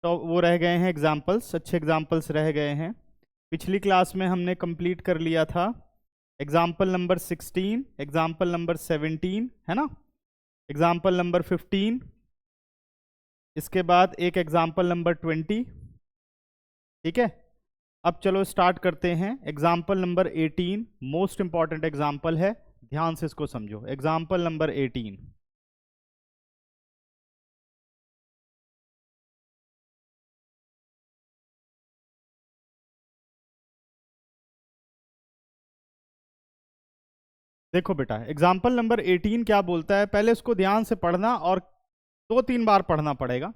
तो वो रह गए हैं एग्जाम्पल्स, अच्छे एग्जाम्पल्स रह गए हैं। पिछली क्लास में हमने कंप्लीट कर लिया था एग्जाम्पल नंबर 16, एग्जाम्पल नंबर 17, है ना, एग्जाम्पल नंबर 15, इसके बाद एक एग्जाम्पल नंबर 20। ठीक है, अब चलो स्टार्ट करते हैं। Example number 18 most important example है, ध्यान से इसको समझो। एग्जाम्पल नंबर 18, देखो बेटा एग्जाम्पल नंबर 18 क्या बोलता है, पहले इसको ध्यान से पढ़ना और 2-3 बार पढ़ना पड़ेगा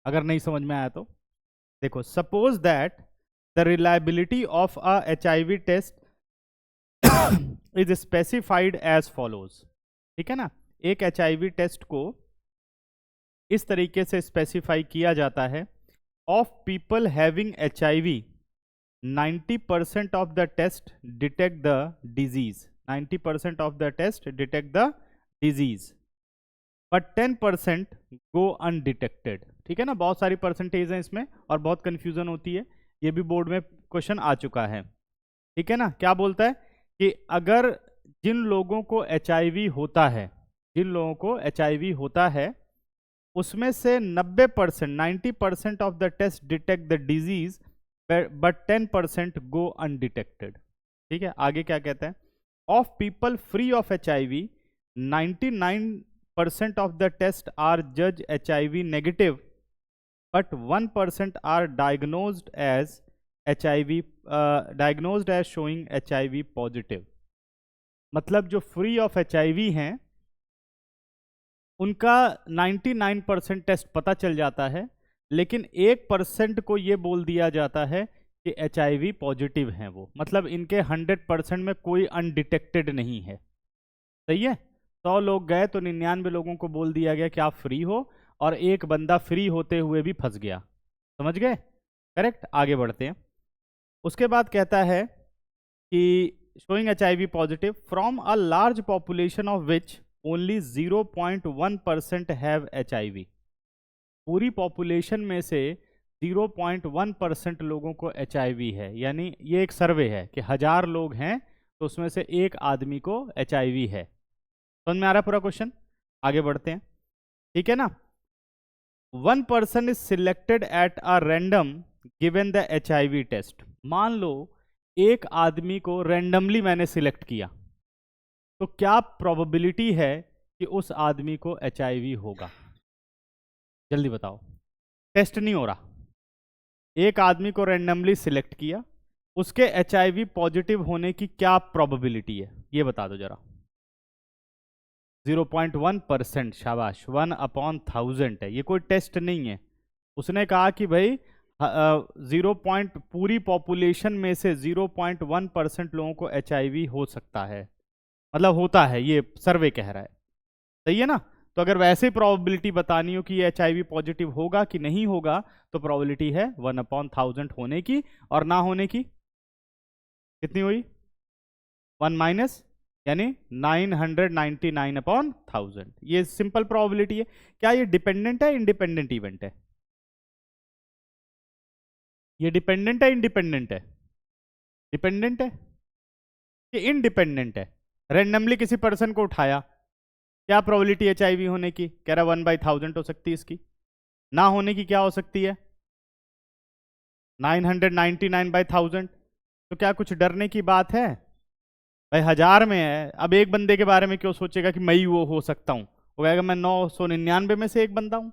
अगर नहीं समझ में आया तो। देखो, suppose that the reliability of a HIV test is specified as follows. ठीक है ना, एक HIV टेस्ट को इस तरीके से स्पेसिफाई किया जाता है, of people having HIV 90% of the test detect the disease, 90% of the test detect the disease but 10% go undetected. ठीक है ना, बहुत सारी परसेंटेज हैं इसमें और बहुत कंफ्यूजन होती है, ये भी बोर्ड में क्वेश्चन आ चुका है। ठीक है ना, क्या बोलता है कि अगर जिन लोगों को HIV होता है, जिन लोगों को HIV होता है उसमें से 90%, 90% of the test detect the disease but 10% go undetected. ठीक है, आगे क्या कहता है, of people free of HIV 99% of the test are judged HIV negative, but 1% are diagnosed as showing HIV positive। मतलब जो फ्री ऑफ HIV हैं उनका 99% टेस्ट पता चल जाता है, लेकिन 1% को ये बोल दिया जाता है कि HIV पॉजिटिव हैं वो, मतलब इनके 100% में कोई अनडिटेक्टेड नहीं है। सही है, 100 लोग गए तो 99 लोगों को बोल दिया गया कि आप फ्री हो, और एक बंदा फ्री होते हुए भी फंस गया। समझ गए, करेक्ट। आगे बढ़ते हैं। उसके बाद कहता है कि showing HIV positive from a large population of which only 0.1% have HIV। पूरी पॉपुलेशन में से 0.1% लोगों को HIV है, यानी ये एक सर्वे है कि 1000 लोग हैं तो उसमें से एक आदमी को HIV है। समझ में आ रहा है पूरा क्वेश्चन? आगे बढ़ते हैं। ठीक है ना, 1 person is selected at a random given the HIV test. मान लो एक आदमी को रैंडमली मैंने सिलेक्ट किया, तो क्या प्रोबेबिलिटी है कि उस आदमी को HIV होगा? जल्दी बताओ, टेस्ट नहीं हो रहा, एक आदमी को रैंडमली सिलेक्ट किया, उसके HIV पॉजिटिव होने की क्या प्रोबेबिलिटी है, ये बता दो जरा। 0.1%, शाबाश, 1/1000 है, ये कोई टेस्ट नहीं है। उसने कहा कि भाई पूरी पॉपुलेशन में से 0.1% लोगों को HIV हो सकता है, मतलब होता है, ये सर्वे कह रहा है। सही है ना, तो अगर वैसे प्रोबेबिलिटी बतानी हो कि ये HIV पॉजिटिव होगा कि नहीं होगा, तो प्रोबेबिलिटी है 1/1000 होने की, और ना होने की कितनी हुई? 1 माइनस, यानी 999/1000। ये सिंपल प्रोबेबिलिटी है। क्या ये डिपेंडेंट है, इंडिपेंडेंट इवेंट है? ये डिपेंडेंट है, इंडिपेंडेंट है? डिपेंडेंट है कि इंडिपेंडेंट है? रैंडमली किसी पर्सन को उठाया, क्या प्रोबेबिलिटी HIV होने की? कह रहा 1/1000 हो सकती है इसकी। ना होने की क्या हो सकती है? 999/1000। तो क्या कुछ डरने की बात है? भाई 1000 में है, अब एक बंदे के बारे में क्यों सोचेगा कि मैं ही वो हो सकता हूं? वो कहेगा मैं 999 में से एक बंदा हूं,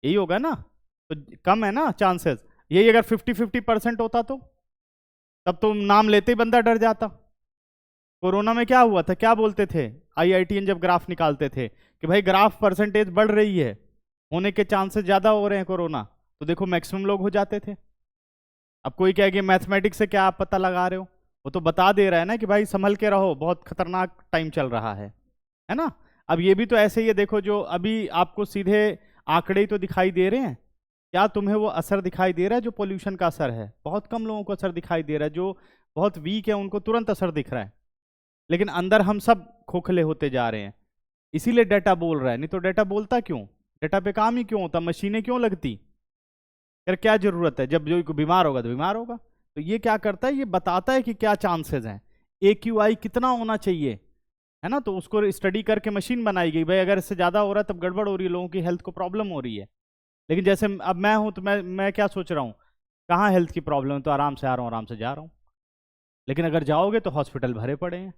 यही होगा ना, तो कम है ना चांसेस। यही अगर 50-50% होता तो तब तो नाम लेते ही बंदा डर जाता। कोरोना में क्या हुआ था, क्या बोलते थे IITN जब ग्राफ निकालते थे कि भाई ग्राफ परसेंटेज बढ़ रही है, होने के चांसेस ज्यादा हो रहे हैं कोरोना, तो देखो मैक्सिमम लोग हो जाते थे। अब कोई कहे कि मैथमेटिक्स से क्या आप पता लगा रहे हो, वो तो बता दे रहा है ना कि भाई संभल के रहो, बहुत खतरनाक टाइम चल रहा है ना। अब ये भी तो ऐसे ही है, देखो जो अभी आपको सीधे आंकड़े ही तो दिखाई दे रहे हैं, क्या तुम्हें वो असर दिखाई दे रहा है जो पोल्यूशन का असर है? बहुत कम लोगों को असर दिखाई दे रहा है, जो बहुत वीक है उनको तुरंत असर दिख रहा है, लेकिन अंदर हम सब खोखले होते जा रहे हैं। इसीलिए डाटा बोल रहा है, नहीं तो डाटा बोलता क्यों? डाटा पे काम ही क्यों होता, मशीनें क्यों लगती? यार क्या जरूरत है, जब जो बीमार होगा तो बीमार होगा। तो ये क्या करता है, ये बताता है कि क्या चांसेस हैं, AQI कितना होना चाहिए, है ना। तो उसको स्टडी करके मशीन बनाई गई, भाई अगर इससे ज्यादा हो रहा है तब गड़बड़ हो रही है, लोगों की हेल्थ को प्रॉब्लम हो रही है। लेकिन जैसे अब मैं हूं तो मैं क्या सोच रहा हूँ, कहाँ हेल्थ की प्रॉब्लम है, तो आराम से आ रहा हूँ, आराम से जा रहा हूँ। लेकिन अगर जाओगे तो हॉस्पिटल भरे पड़े हैं,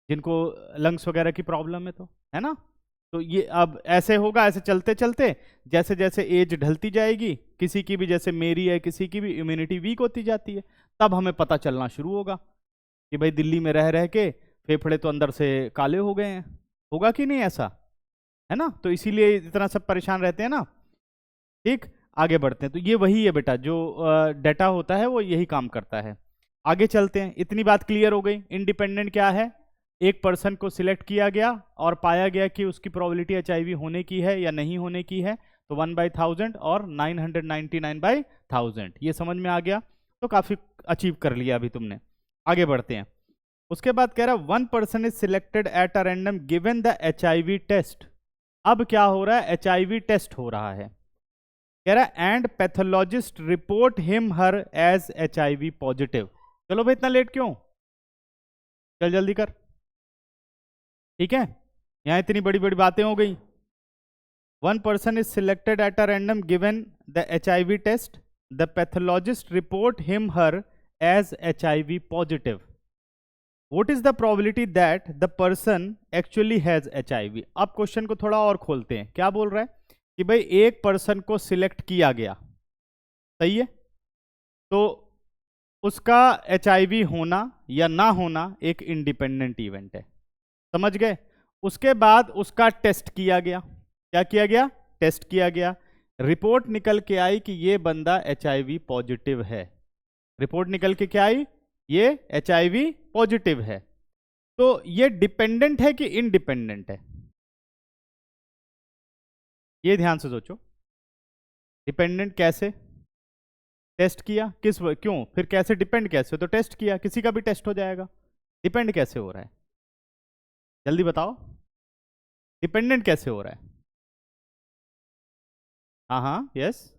जिनको लंग्स वगैरह की प्रॉब्लम है, तो है ना। तो ये अब ऐसे होगा, ऐसे चलते चलते जैसे जैसे एज ढलती जाएगी, किसी की भी, जैसे मेरी है, किसी की भी इम्यूनिटी वीक होती जाती है, तब हमें पता चलना शुरू होगा कि भाई दिल्ली में रह रह के फेफड़े तो अंदर से काले हो गए हैं। होगा कि नहीं ऐसा, है ना। तो इसीलिए इतना सब परेशान रहते हैं ना। ठीक, आगे बढ़ते हैं। तो ये वही है बेटा, जो डाटा होता है वो यही काम करता है। आगे चलते हैं। इतनी बात क्लियर हो गई। इंडिपेंडेंट क्या है, एक पर्सन को सिलेक्ट किया गया और पाया गया कि उसकी प्रोबेबिलिटी HIV होने की है या नहीं होने की है, तो 1/1000 और 999/1000, ये समझ में आ गया। तो काफी अचीव कर लिया अभी तुमने। आगे बढ़ते हैं। उसके बाद कह रहा है 1 person is selected at a random given the HIV test. अब क्या हो रहा है, HIV टेस्ट हो रहा है। कह रहा है and pathologist report him her as HIV positive. चलो भाई, इतना लेट क्यों, चल जल्दी कर। ठीक है, यहां इतनी बड़ी बड़ी बातें हो गई। 1 person is selected at a random given the HIV test. The pathologist report him her as HIV positive. What is the probability that the person actually has HIV? अब क्वेश्चन को थोड़ा और खोलते हैं। क्या बोल रहा है कि भाई एक पर्सन को सिलेक्ट किया गया, सही है, तो उसका HIV होना या ना होना एक इंडिपेंडेंट इवेंट है, समझ गए। उसके बाद उसका टेस्ट किया गया। क्या किया गया, टेस्ट किया गया। रिपोर्ट निकल के आई कि ये बंदा HIV पॉजिटिव है। रिपोर्ट निकल के क्या आई, ये HIV पॉजिटिव है। तो ये डिपेंडेंट है कि इंडिपेंडेंट है, ये ध्यान से सोचो। डिपेंडेंट कैसे, टेस्ट किया, क्यों, फिर कैसे डिपेंड कैसे, तो टेस्ट किया, किसी का भी टेस्ट हो जाएगा। डिपेंड कैसे हो रहा है, जल्दी बताओ, डिपेंडेंट कैसे हो रहा है। हाँ हाँ, यस,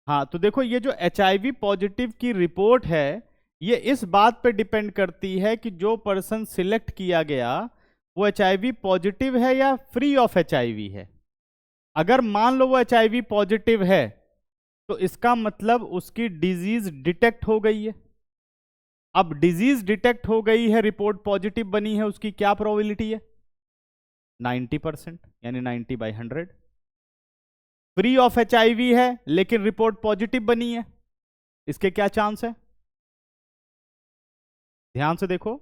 हाँ। तो देखो, ये जो HIV पॉजिटिव की रिपोर्ट है, ये इस बात पे डिपेंड करती है कि जो पर्सन सिलेक्ट किया गया वो HIV पॉजिटिव है या फ्री ऑफ HIV है। अगर मान लो वो HIV पॉजिटिव है, तो इसका मतलब उसकी डिजीज डिटेक्ट हो गई है। अब डिजीज डिटेक्ट हो गई है, रिपोर्ट पॉजिटिव बनी है, उसकी क्या प्रोबेबिलिटी है, 90%, यानी 90/100। फ्री ऑफ HIV है लेकिन रिपोर्ट पॉजिटिव बनी है, इसके क्या चांस है, ध्यान से देखो।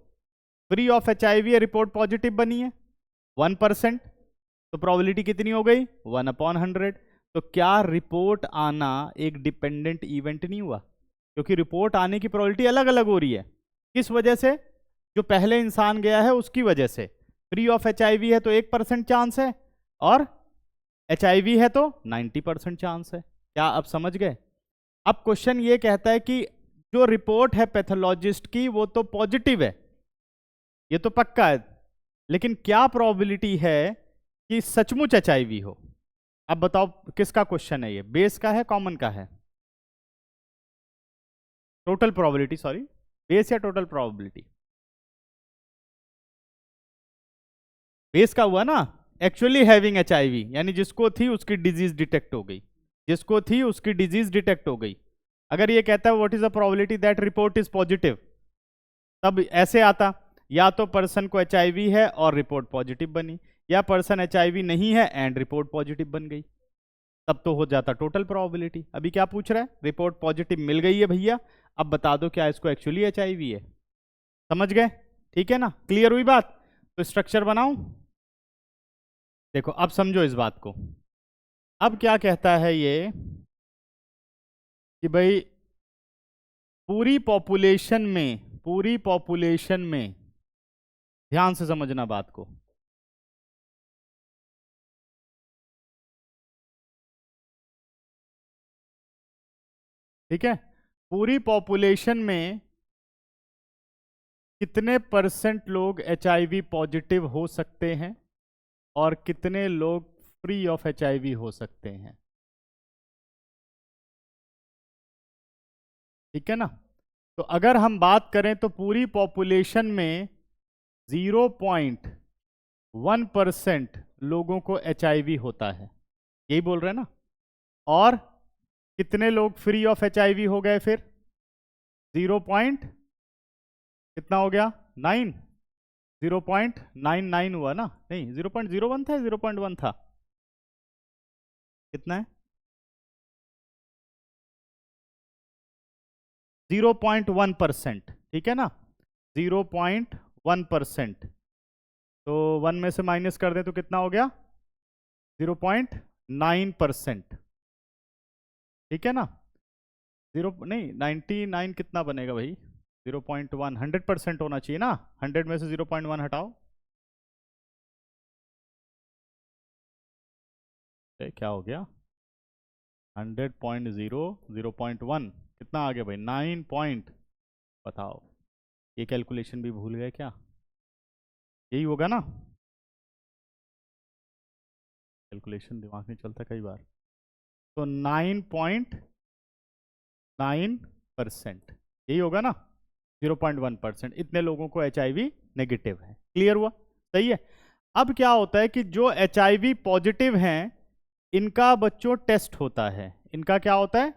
फ्री ऑफ HIV है, रिपोर्ट पॉजिटिव बनी है, 1%, तो प्रोबेबिलिटी कितनी हो गई, 1/100। तो क्या रिपोर्ट आना एक डिपेंडेंट इवेंट नहीं हुआ, क्योंकि रिपोर्ट आने की प्रोबेबिलिटी अलग अलग हो रही है। किस वजह से, जो पहले इंसान गया है उसकी वजह से। फ्री ऑफ HIV है तो 1% चांस है, और HIV है तो 90% चांस है। क्या अब समझ गए। अब क्वेश्चन ये कहता है कि जो रिपोर्ट है पैथोलॉजिस्ट की वो तो पॉजिटिव है, ये तो पक्का है, लेकिन क्या प्रोबेबिलिटी है कि सचमुच HIV हो। अब बताओ किसका क्वेश्चन है ये, बेस का है कॉमन का है, टोटल प्रोबेबिलिटी, सॉरी, बेस या टोटल प्रोबेबिलिटी, बेस का हुआ ना। एक्चुअली हैविंग HIV, यानी जिसको थी उसकी डिजीज डिटेक्ट हो गई, जिसको थी उसकी डिजीज डिटेक्ट हो गई। अगर ये कहता है what is the probability that report is positive, तब ऐसे आता, या तो पर्सन को HIV है और रिपोर्ट पॉजिटिव बनी, या पर्सन HIV नहीं है एंड रिपोर्ट पॉजिटिव बन गई, तब तो हो जाता टोटल प्रोबेबिलिटी। अभी क्या पूछ रहा है, रिपोर्ट पॉजिटिव मिल गई है भैया, अब बता दो क्या इसको एक्चुअली HIV है। समझ गए, ठीक है ना, क्लियर हुई बात। तो स्ट्रक्चर बनाऊं, देखो अब समझो इस बात को। अब क्या कहता है ये कि भाई पूरी पॉपुलेशन में ध्यान से समझना बात को, ठीक है। पूरी पॉपुलेशन में कितने % लोग HIV पॉजिटिव हो सकते हैं और कितने लोग फ्री ऑफ HIV हो सकते हैं। ठीक है ना। तो अगर हम बात करें तो पूरी पॉपुलेशन में 0.1% लोगों को HIV होता है, यही बोल रहे हैं ना। और कितने लोग फ्री ऑफ HIV हो गए फिर? 0. कितना हो गया? 9, 0.99 हुआ ना, नहीं 0.01 था, 0.1 था, कितना है? 0.1%, ठीक है ना, 0.1%। तो 1 में से माइनस कर दें तो कितना हो गया? 0.9%, ठीक है ना। 0 नहीं 99 कितना बनेगा भाई? 0.1, 100% होना चाहिए ना, 100 में से 0.1 हटाओ, क्या हो गया? 100.0, 0.1 कितना आ गया भाई? 9 पॉइंट। बताओ, ये कैलकुलेशन भी भूल गए क्या? यही होगा ना, कैलकुलेशन दिमाग में चलता कई बार। तो 9.9% यही होगा ना, 0.1%। इतने लोगों को HIV नेगेटिव है। क्लियर हुआ? सही है। अब क्या होता है कि जो HIV पॉजिटिव हैं इनका बच्चों टेस्ट होता है। इनका क्या होता है?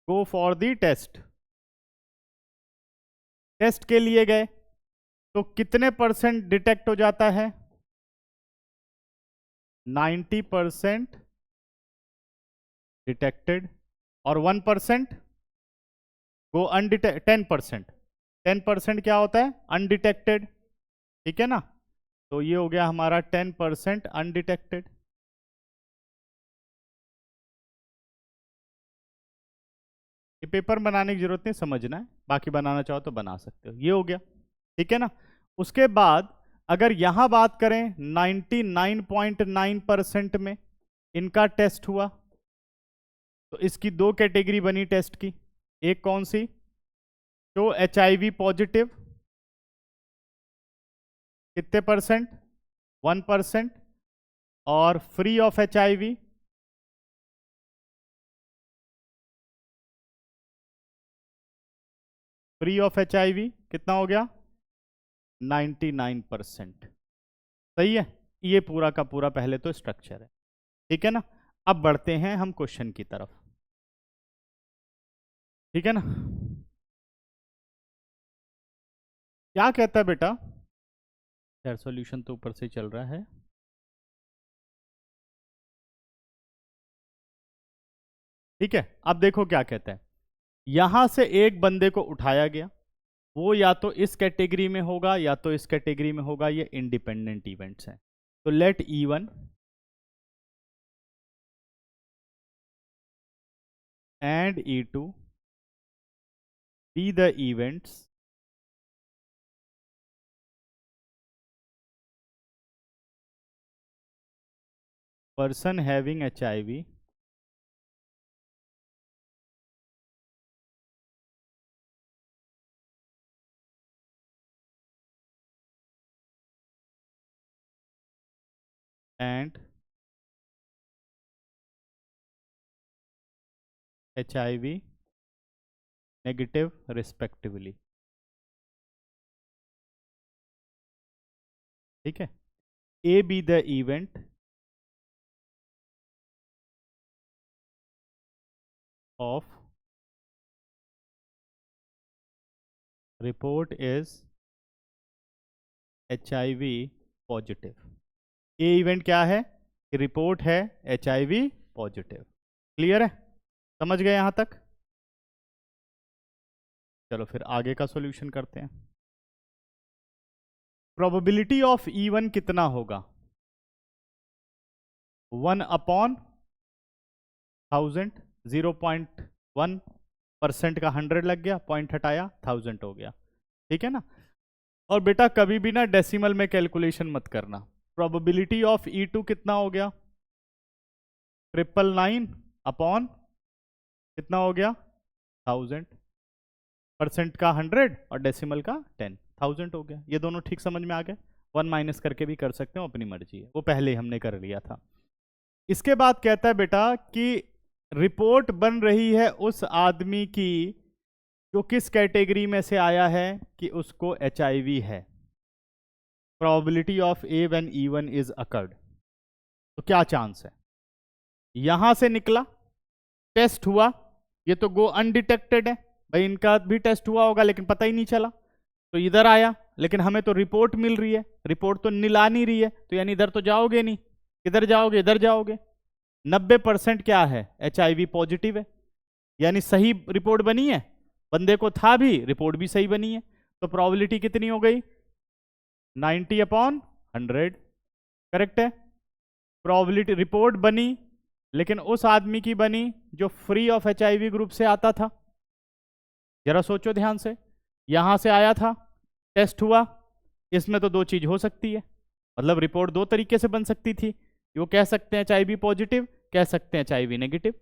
Go for the test. Test के लिए गए तो कितने % डिटेक्ट हो जाता है? 90% डिटेक्टेड। और 1% गो अनडिटेक्ट, 10%, 10% क्या होता है? अनडिटेक्टेड, ठीक है ना। तो ये हो गया हमारा 10% अनडिटेक्टेड। ये पेपर बनाने की जरूरत नहीं, समझना है, बाकी बनाना चाहो तो बना सकते हो। ये हो गया, ठीक है ना। उसके बाद अगर यहां बात करें 99.9% में इनका टेस्ट हुआ तो इसकी दो कैटेगरी बनी टेस्ट की। एक कौन सी? जो HIV पॉजिटिव, कितने %? 1%। और free of HIV, free of HIV कितना हो गया? 99%। सही है। ये पूरा का पूरा पहले तो स्ट्रक्चर है, ठीक है ना। अब बढ़ते हैं हम क्वेश्चन की तरफ, ठीक है ना। क्या कहता है बेटा? यार सॉल्यूशन तो ऊपर से चल रहा है। ठीक है, अब देखो क्या कहता है। यहां से एक बंदे को उठाया गया, वो या तो इस कैटेगरी में होगा या तो इस कैटेगरी में होगा। ये इंडिपेंडेंट इवेंट्स हैं। तो let E1 and E2 be the events person having HIV and HIV negative respectively। ठीक है। A be the event of report is HIV positive. ये इवेंट क्या है? रिपोर्ट है HIV पॉजिटिव। क्लियर है? समझ गए यहां तक? चलो फिर आगे का सॉल्यूशन करते हैं। प्रोबेबिलिटी ऑफ E1 कितना होगा? 1/1000। 0.1% का 100 लग गया, पॉइंट हटाया, 1000 हो गया, ठीक है ना। और बेटा कभी भी ना डेसिमल में कैलकुलेशन मत करना। प्रोबेबिलिटी ऑफ E2 कितना हो गया? 999 अपॉन कितना हो गया? 1000। % का 100 और डेसिमल का 10, 1000 हो गया। ये दोनों ठीक समझ में आ गए। 1 माइनस करके भी कर सकते हो, अपनी मर्जी है, वो पहले ही हमने कर लिया था। इसके बाद कहता है बेटा कि रिपोर्ट बन रही है उस आदमी की जो किस कैटेगरी में से आया है कि उसको HIV है। Probability of A when even is occurred, तो क्या चांस है? यहां से निकला, टेस्ट हुआ, ये तो गो अनडिटेक्टेड है, भाई इनका भी टेस्ट हुआ होगा लेकिन पता ही नहीं चला, तो इधर आया, लेकिन हमें तो रिपोर्ट मिल रही है, रिपोर्ट तो ला नहीं रही है, तो यानी इधर तो जाओगे नहीं, किधर जाओगे? इधर जाओगे। 90% क्या है? HIV पॉजिटिव है, यानी सही रिपोर्ट बनी है, बंदे को था भी, रिपोर्ट भी सही बनी है, तो प्रोबेबिलिटी कितनी हो गई? 90/100। करेक्ट है। प्रोबेबिलिटी, रिपोर्ट बनी लेकिन उस आदमी की बनी जो फ्री ऑफ HIV ग्रुप से आता था। जरा सोचो ध्यान से, यहां से आया था, टेस्ट हुआ, इसमें तो दो चीज हो सकती है, मतलब रिपोर्ट दो तरीके से बन सकती थी, वो कह सकते हैं HIV पॉजिटिव, कह सकते हैं HIV नेगेटिव।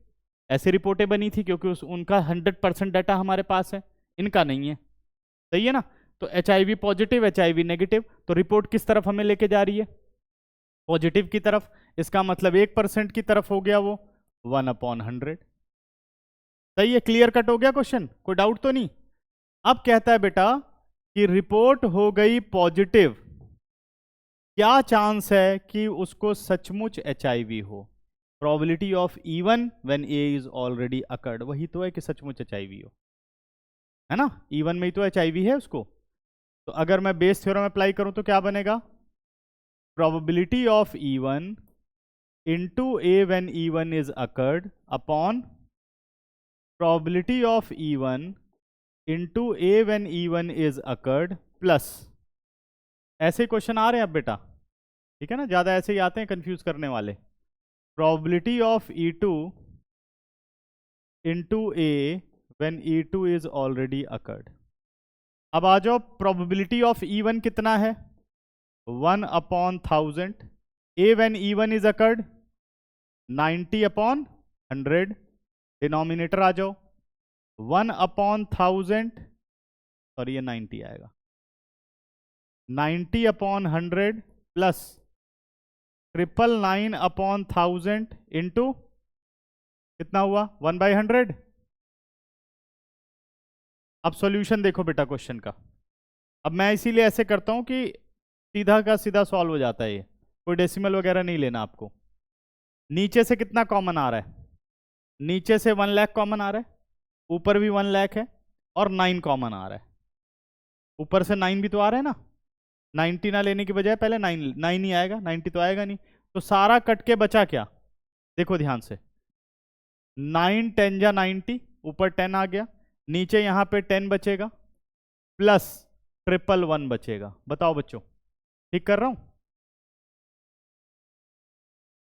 ऐसी रिपोर्टें बनी थी क्योंकि उनका 100% डाटा हमारे पास है, इनका नहीं है। सही है ना? तो HIV पॉजिटिव, HIV नेगेटिव, तो रिपोर्ट किस तरफ हमें लेके जा रही है? पॉजिटिव की तरफ। इसका मतलब 1% की तरफ हो गया वो, 1/100। सही है, क्लियर कट हो गया क्वेश्चन, कोई डाउट तो नहीं? अब कहता है बेटा कि रिपोर्ट हो गई पॉजिटिव, क्या चांस है कि उसको सचमुच HIV हो? Probability of even when A is already occurred, वही तो है कि सचमुच HIV हो, है ना? इवन में ही तो HIV है उसको। तो अगर मैं बेस थ्योरम अप्लाई करूं तो क्या बनेगा? Probability of even into A when even is occurred upon probability of even into A when even is occurred plus, ऐसे क्वेश्चन आ रहे हैं अब बेटा, ठीक है ना, ज्यादा ऐसे ही आते हैं कंफ्यूज करने वाले। probability of E2 into A when E2 is already occurred। अब आ जाओ, probability of E1 कितना है? 1/1000। A when E1 is occurred 90/100। Denominator आ जाओ, 1/1000, और ये 90 आएगा, 90/100 प्लस 999/1000 इंटू कितना हुआ? 1/100। अब सॉल्यूशन देखो बेटा क्वेश्चन का। अब मैं इसीलिए ऐसे करता हूं कि सीधा का सीधा सॉल्व हो जाता है ये, कोई डेसिमल वगैरह नहीं लेना आपको। नीचे से कितना कॉमन आ रहा है? नीचे से 1 लाख कॉमन आ रहा है, ऊपर भी 1 लाख है, और 9 कॉमन आ रहा है। ऊपर से 9 भी तो आ रहा है ना, 90 ना लेने की बजाय पहले 9 ही आएगा, 90 तो आएगा नहीं। तो सारा कट के बचा क्या? देखो ध्यान से, 9 10 जा 90, ऊपर 10 आ गया, नीचे यहां पे 10 बचेगा, प्लस 111 बचेगा। बताओ बच्चों, ठीक कर रहा हूं?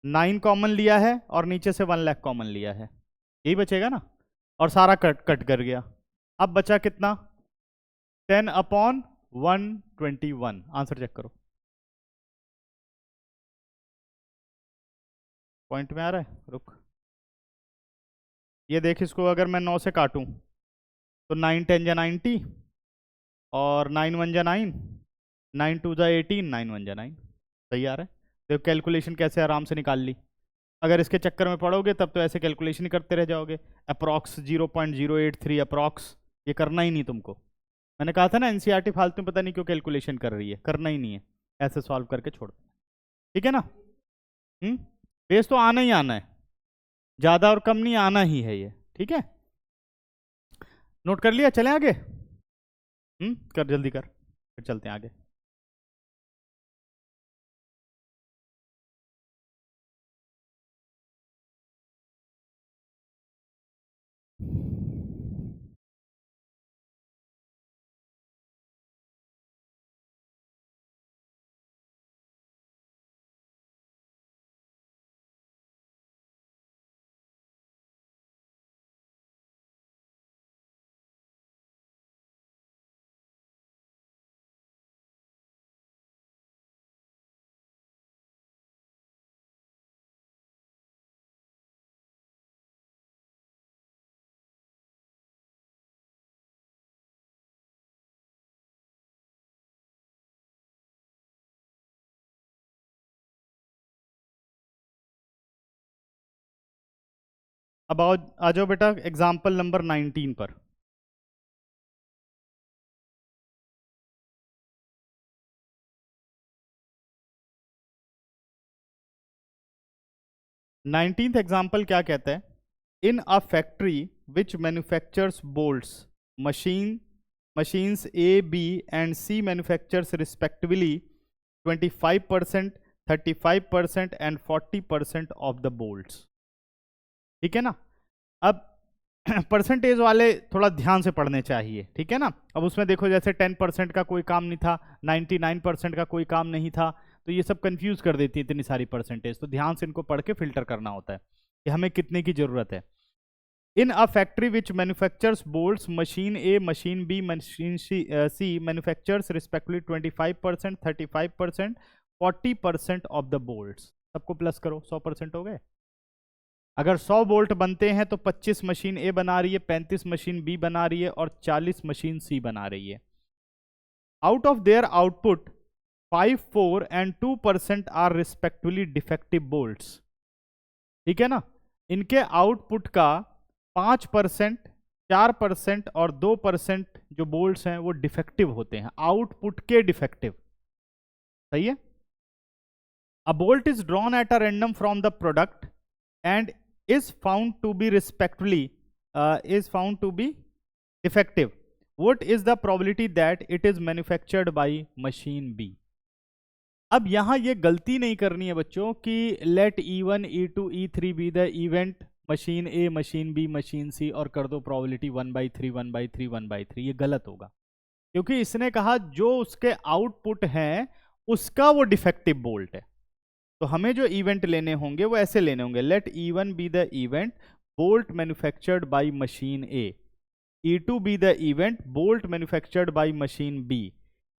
9 कॉमन लिया है और नीचे से 1 लाख कॉमन लिया है, यही बचेगा ना, और सारा कट कट कर गया। अब बचा कितना? 10/121। आंसर चेक करो, पॉइंट में आ रहा है? रुक, ये देख, इसको अगर मैं 9 से काटूं तो 9 10 जा 90, और 9 1 जा 9, 9 2 जा 18, 9 1 जा 9। सही आ रहा है? देखो कैलकुलेशन कैसे आराम से निकाल ली। अगर इसके चक्कर में पड़ोगे तब तो ऐसे कैलकुलेशन ही करते रह जाओगे, अप्रॉक्स 0.083 अप्रॉक्स, ये करना ही नहीं तुमको। मैंने कहा था ना एनसीईआरटी फालतू में पता नहीं क्यों कैलकुलेशन कर रही है, करना ही नहीं है, ऐसे सॉल्व करके छोड़। ठीक है ना? बेस तो आना ही आना है, ज्यादा और कम नहीं, आना ही है ये। ठीक है, नोट कर लिया? चलें आगे? कर, जल्दी कर, फिर चलते हैं आगे। अब आओ, आ जाओ बेटा एग्जाम्पल नंबर 19 पर। 19th एग्जाम्पल क्या कहता है? In a factory which manufactures bolts machines A, B and C manufactures respectively 25%, 35% and 40% of the bolts. ठीक है ना? अब परसेंटेज वाले थोड़ा ध्यान से पढ़ने चाहिए, ठीक है ना? अब उसमें देखो जैसे 10% का कोई काम नहीं था, 99% का कोई काम नहीं था, तो ये सब कंफ्यूज कर देती है इतनी सारी परसेंटेज। तो ध्यान से इनको पढ़ के फिल्टर करना होता है कि हमें कितने की जरूरत है। In a factory which manufactures bolts machine A, machine B, machine C manufactures respectively 25%, 35%, 40% of the bolts. सबको प्लस करो, 100% हो गए। अगर 100 बोल्ट बनते हैं तो 25 मशीन ए बना रही है, 35 मशीन बी बना रही है और 40 मशीन सी बना रही है। Out of their output 5, 4 and 2% are respectively defective bolts. ठीक है ना? इनके आउटपुट का 5%, 4% और 2% जो बोल्ट्स हैं वो डिफेक्टिव होते हैं, आउटपुट के डिफेक्टिव। सही है? अ bolt is drawn at a random from the product and is found to be defective. What is the probability that it is manufactured by machine B? अब यहां ये गलती नहीं करनी है बच्चों कि let E1, E2, E3 be the event machine A, machine B, machine C और कर दो probability 1/3, 1/3, 1/3। ये गलत होगा, क्योंकि इसने कहा जो उसके आउटपुट हैं उसका वो डिफेक्टिव बोल्ट है। तो हमें जो इवेंट लेने होंगे वो ऐसे लेने होंगे, let E1 be the event bolt manufactured by machine A, E2 be the event bolt manufactured by machine B,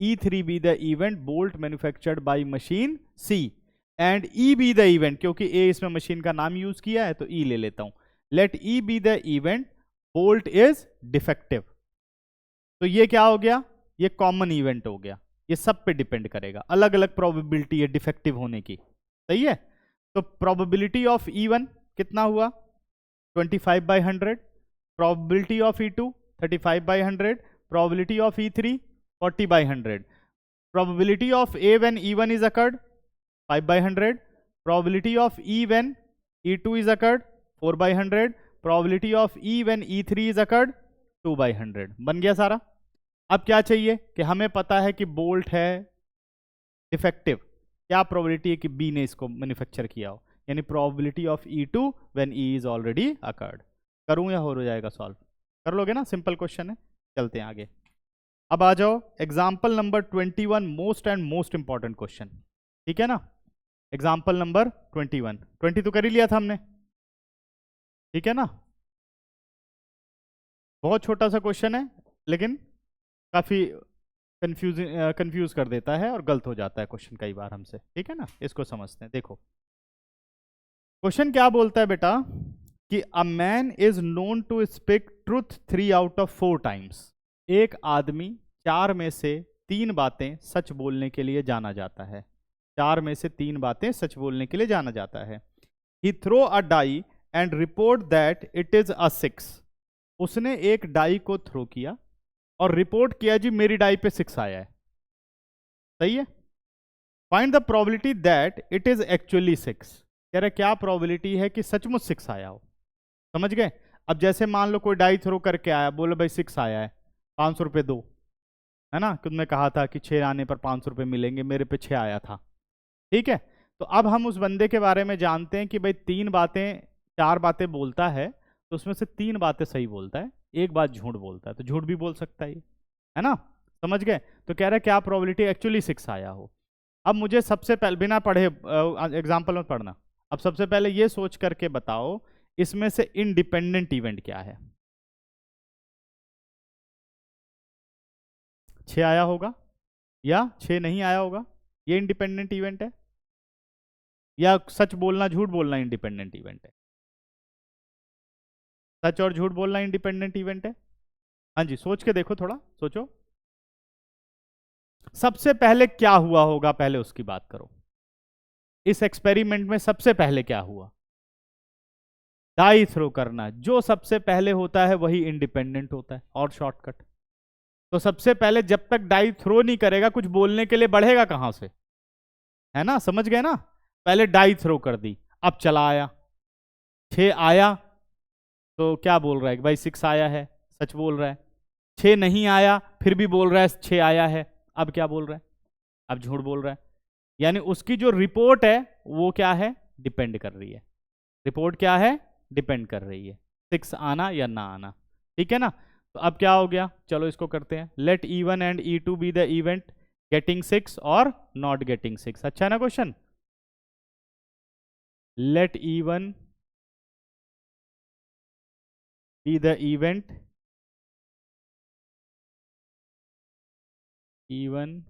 E3 be the event bolt manufactured by machine C and E be the event, क्योंकि A इसमें machine का नाम use किया है तो E ले लेता हूं, let E be the event bolt is defective. तो ये क्या हो गया? ये कॉमन इवेंट हो गया, ये सब पे डिपेंड करेगा, अलग अलग प्रोबेबिलिटी है डिफेक्टिव होने की। सही है? तो प्रोबेबिलिटी ऑफ E1 कितना हुआ? 25/100, probability of E2 35/100, probability of E3 40/100, probability of A when E1 is occurred 5/100, probability of E when E2 is occurred 4/100, probability of E when E3 is occurred 2/100। बन गया सारा। अब क्या चाहिए कि हमें पता है कि बोल्ट है डिफेक्टिव, क्या प्रोबेबिलिटी है कि बी ने इसको मैन्युफैक्चर किया हो, यानी probability of E2 when E is already occurred. करूं या हो जाएगा सॉल्व? कर लोगे ना? सिंपल क्वेश्चन है। चलते हैं आगे। अब आ जाओ example number 21, most and most important question. ठीक है ना? एग्जांपल नंबर 21, 20 तो कर ही लिया था हमने। ठीक है ना? बहुत छोटा सा क्वेश्चन है लेकिन काफी कंफ्यूज कर देता है और गलत हो जाता है क्वेश्चन कई बार हमसे। ठीक है ना? इसको समझते हैं। देखो क्वेश्चन क्या बोलता है बेटा कि a man is known to speak truth 3 out of 4 times। एक आदमी 4 में से 3 बातें सच बोलने के लिए जाना जाता है। 4 में से 3 बातें सच बोलने के लिए जाना जाता है। He throw a die and report that it is a 6। उसने एक डाई को थ्रो किया और रिपोर्ट किया जी मेरी डाई पे 6 आया है। सही है? Find the probability that it is actually 6। कह रहे क्या प्रोबेबिलिटी है कि सचमुच 6 आया हो। समझ गए? अब जैसे मान लो कोई डाई थ्रो करके आया, बोलो भाई 6 आया है, 500 रुपये दो, है ना? तुमने कहा था कि 6 आने पर 500 रुपये मिलेंगे, मेरे पे 6 आया था। ठीक है? तो अब हम उस बंदे के बारे में जानते हैं कि भाई 4 बातें बोलता है, तो उसमें से 3 बातें सही बोलता है, 1 बात झूठ बोलता है, तो झूठ भी बोल सकता है ना? समझ गए? तो कह रहे क्या प्रोबेबिलिटी एक्चुअली 6 आया हो। अब मुझे सबसे पहले, बिना पढ़े एग्जाम्पल में पढ़ना, अब सबसे पहले ये सोच करके बताओ इसमें से इंडिपेंडेंट इवेंट क्या है। 6 आया होगा या 6 नहीं आया होगा, ये इंडिपेंडेंट इवेंट है, या सच बोलना झूठ बोलना इंडिपेंडेंट इवेंट है? सच और झूठ बोलना इंडिपेंडेंट इवेंट है। हाँ जी, सोच के देखो, थोड़ा सोचो। सबसे पहले क्या हुआ होगा, पहले उसकी बात करो। इस एक्सपेरिमेंट में सबसे पहले क्या हुआ? डाई थ्रो करना। जो सबसे पहले होता है वही इंडिपेंडेंट होता है, और शॉर्टकट। तो सबसे पहले जब तक डाई थ्रो नहीं करेगा कुछ बोलने के लिए बढ़ेगा कहां से, है ना? समझ गए ना? पहले डाई थ्रो कर दी, अब चला आया, 6 आया तो क्या बोल रहा है कि भाई 6 आया है, सच बोल रहा है। 6 नहीं आया फिर भी बोल रहा है 6 आया है, अब क्या बोल रहा है, अब झूठ बोल रहा है। यानी उसकी जो रिपोर्ट है वो क्या है, डिपेंड कर रही है। रिपोर्ट क्या है, डिपेंड कर रही है 6 आना या ना आना, ठीक है ना। तो अब क्या हो गया, चलो इसको करते हैं। Let E1 and E2 be the event getting 6 or not getting 6। अच्छा है ना question. Let E1 be the event E1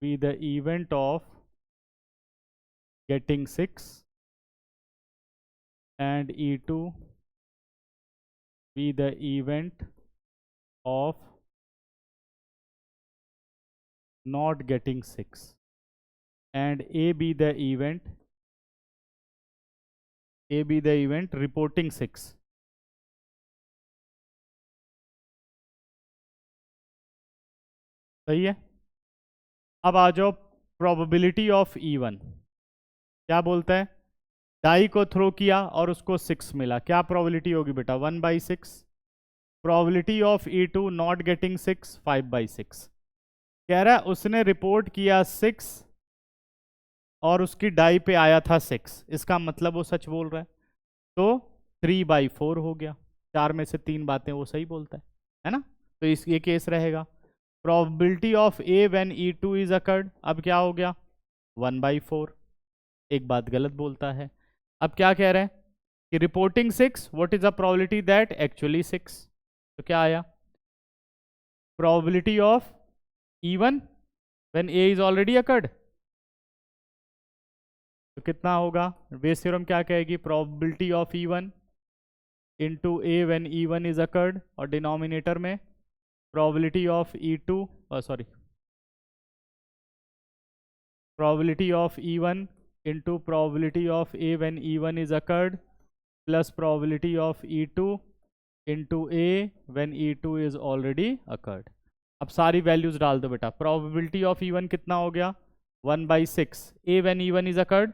be the event of getting 6 and E2 be the event of not getting 6 and A be the event reporting 6। सही है। अब आ जाओ probability of E1, क्या बोलता है, डाई को थ्रो किया और उसको 6 मिला, क्या प्रोबेबिलिटी होगी बेटा, 1/6। Probability of E2 not getting 6, 5/6। कह रहा है उसने रिपोर्ट किया 6 और उसकी डाई पे आया था 6, इसका मतलब वो सच बोल रहा है, तो 3/4 हो गया। 4 में से 3 बातें वो सही बोलता है ना। तो इस ये केस रहेगा। Probability of A when E2 is occurred, अब क्या हो गया 1/4, एक बात गलत बोलता है। अब क्या कह रहे हैं कि reporting 6, what is the probability that actually 6, तो क्या आया, probability of E1 when A is already occurred, तो कितना होगा, बेस थ्योरम क्या कहेगी, probability of E1 into A when E1 is occurred, और डिनोमिनेटर में probability of E2 sorry probability of E1 into probability of A when E1 is occurred plus probability of E2 into A when E2 is already occurred. अब सारी values डाल दो बेटा। Probability of E1 कितना हो गया 1/6, A when E1 is occurred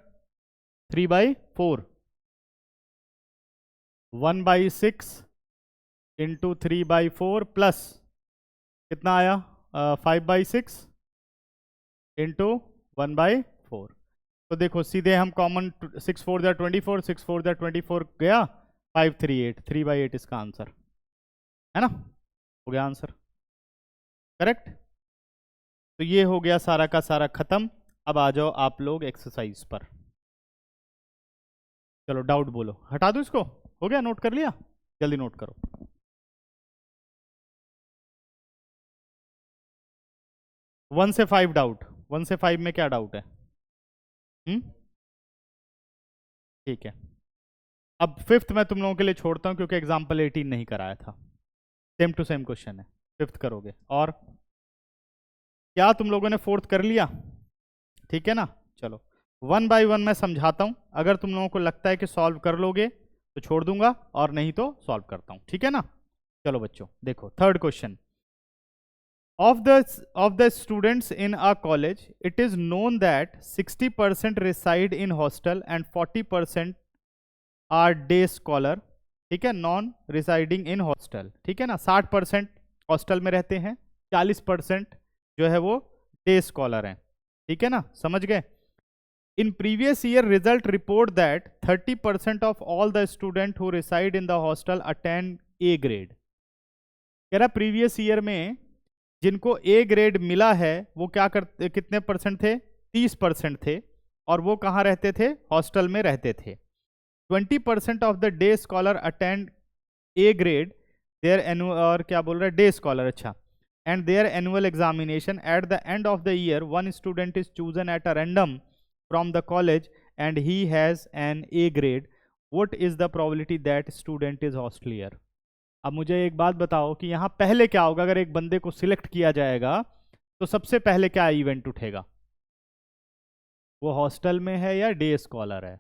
3/4, 1/6 into 3/4 plus कितना आया 5/6 इंटू 1/4। तो देखो सीधे हम कॉमन 6 4 द 24, 6 4 द 24 गया 538, 3/8 इसका आंसर है ना, हो गया आंसर करेक्ट। तो ये हो गया सारा का सारा खत्म। अब आ जाओ आप लोग एक्सरसाइज पर। चलो डाउट बोलो, हटा दो इसको, हो गया, नोट कर लिया, जल्दी नोट करो। वन से 5 डाउट, 1 से 5 में क्या डाउट है, ठीक है। अब 5th मैं तुम लोगों के लिए छोड़ता हूं क्योंकि एग्जाम्पल 18 नहीं कराया था, सेम टू सेम क्वेश्चन है, 5th करोगे। और क्या तुम लोगों ने 4th कर लिया, ठीक है ना। चलो 1 बाय 1 मैं समझाता हूं, अगर तुम लोगों को लगता है कि सॉल्व कर लोगे तो छोड़ दूंगा, और नहीं तो सॉल्व करता हूं, ठीक है ना। चलो बच्चों देखो 3rd question. Of the students in a college, it is known that 60% reside in hostel and 40% are day scholar, ठीक है, नॉन रिसाइडिंग इन हॉस्टल, ठीक है ना। 60% हॉस्टल में रहते हैं, 40% जो है वो डे स्कॉलर हैं, ठीक है ना, समझ गए। In previous year result report that 30% of all the student who reside in the hostel attend A grade. कह रहा प्रीवियस ईयर में जिनको ए ग्रेड मिला है वो क्या करते, कितने परसेंट थे, 30% थे, और वो कहाँ रहते थे, हॉस्टल में रहते थे। 20% of the day scholar attend A grade their annual, और क्या बोल रहा है, डे स्कॉलर, अच्छा, and their annual examination at the end of the year one student is chosen at a random from the college and he has an A grade, what is the probability that student is hosteller. अब मुझे एक बात बताओ कि यहाँ पहले क्या होगा, अगर एक बंदे को सिलेक्ट किया जाएगा तो सबसे पहले क्या इवेंट उठेगा, वो हॉस्टल में है या डे स्कॉलर है,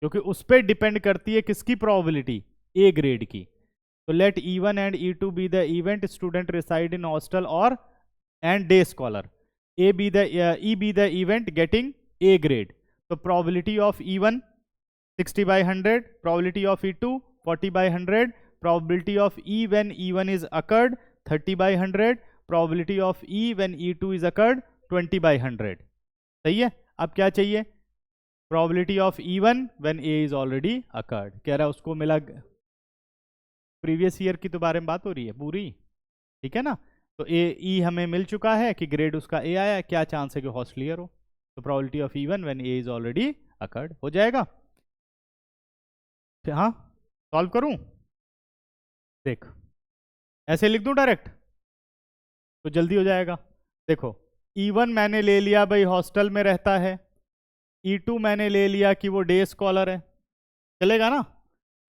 क्योंकि उस पर डिपेंड करती है किसकी प्रोबेबिलिटी, ए ग्रेड की। तो let E1 and E2 be the event student reside in hostel और and day scholar, E be the event getting A grade. तो probability of E1 60/100, probability of E2 40/100, probability of E when E1 is occurred 30/100, probability of E when E2 is occurred 20/100। सही है। अब क्या चाहिए? Probability of E1 when A is already occurred। कह रहा है उसको मिला, प्रीवियस ईयर की तो बारे में बात हो रही है पूरी, ठीक है ना। तो E हमें मिल चुका है कि ग्रेड उसका A आया है, क्या चांस है कि हॉस्टलियर हो, तो probability of E1 when A is already occurred हो जाएगा। हाँ, सॉल्व करूं? देख, ऐसे लिख दूं डायरेक्ट तो जल्दी हो जाएगा। देखो, E1 मैंने ले लिया भाई हॉस्टल में रहता है, E2 मैंने ले लिया कि वो डे स्कॉलर है, चलेगा ना।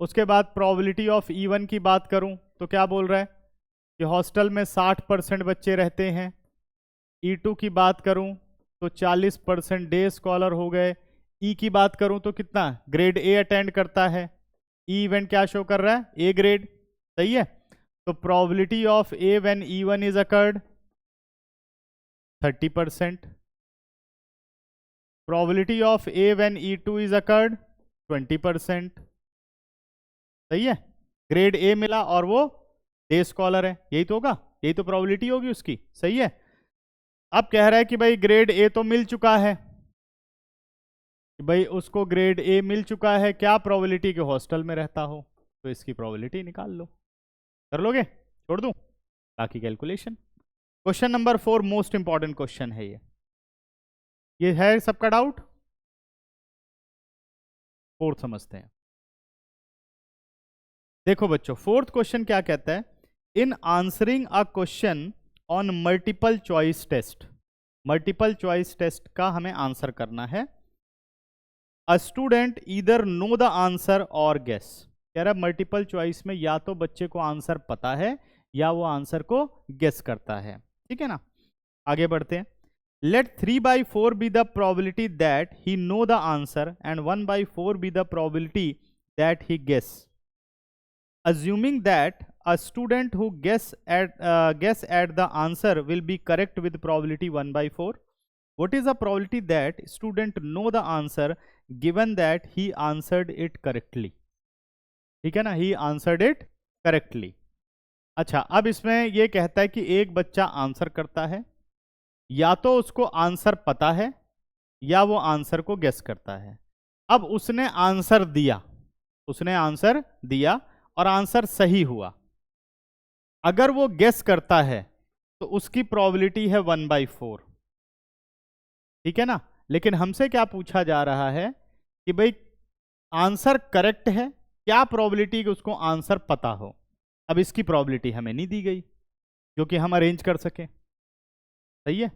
उसके बाद प्रोबेबिलिटी ऑफ E1 की बात करूं तो क्या बोल रहा है कि हॉस्टल में 60% बच्चे रहते हैं। E2 की बात करूं तो 40% डे स्कॉलर हो गए। E की बात करूं तो कितना, ग्रेड A अटेंड करता है। E इवेंट क्या शो कर रहा है? A grade. सही है। तो probability of A when E1 is occurred 30%, probability of A when E2 is occurred 20%। सही है। ग्रेड A मिला और वो डे स्कॉलर है, यही तो होगा, यही तो प्रोबेबिलिटी होगी उसकी। सही है। अब कह रहा है कि भाई ग्रेड A तो मिल चुका है, कि भाई उसको ग्रेड A मिल चुका है, क्या प्रोबेबिलिटी के हॉस्टल में रहता हो, तो इसकी प्रोबेबिलिटी निकाल लो। कर लोगे? छोड़ दूं बाकी calculation. Question number 4 most important question है ये है सबका डाउट? फोर्थ समझते हैं। देखो बच्चों, फोर्थ क्वेश्चन क्या कहता है? In answering a question on multiple choice test, multiple choice test का हमें आंसर करना है। A student either know the answer or guess. कह रहा है मल्टीपल चॉइस में या तो बच्चे को आंसर पता है या वो आंसर को गेस करता है, ठीक है ना। आगे बढ़ते हैं। Let 3/4 be the probability that he know the answer and 1/4 be the probability that he guess. Assuming that a student who guess at the answer will be correct with probability 1/4, what is the probability that student know the answer given that he answered it correctly? ठीक है ना, he answered it correctly। अच्छा, अब इसमें यह कहता है कि एक बच्चा आंसर करता है, या तो उसको आंसर पता है या वो आंसर को गेस करता है। अब उसने आंसर दिया और आंसर सही हुआ। अगर वो गेस करता है तो उसकी प्रोबेबिलिटी है 1/4, ठीक है ना। लेकिन हमसे क्या पूछा जा रहा है कि भाई आंसर करेक्ट है, क्या प्रोबेबिलिटी कि उसको आंसर पता हो। अब इसकी प्रोबेबिलिटी हमें नहीं दी गई जो कि हम अरेंज कर सके। सही है,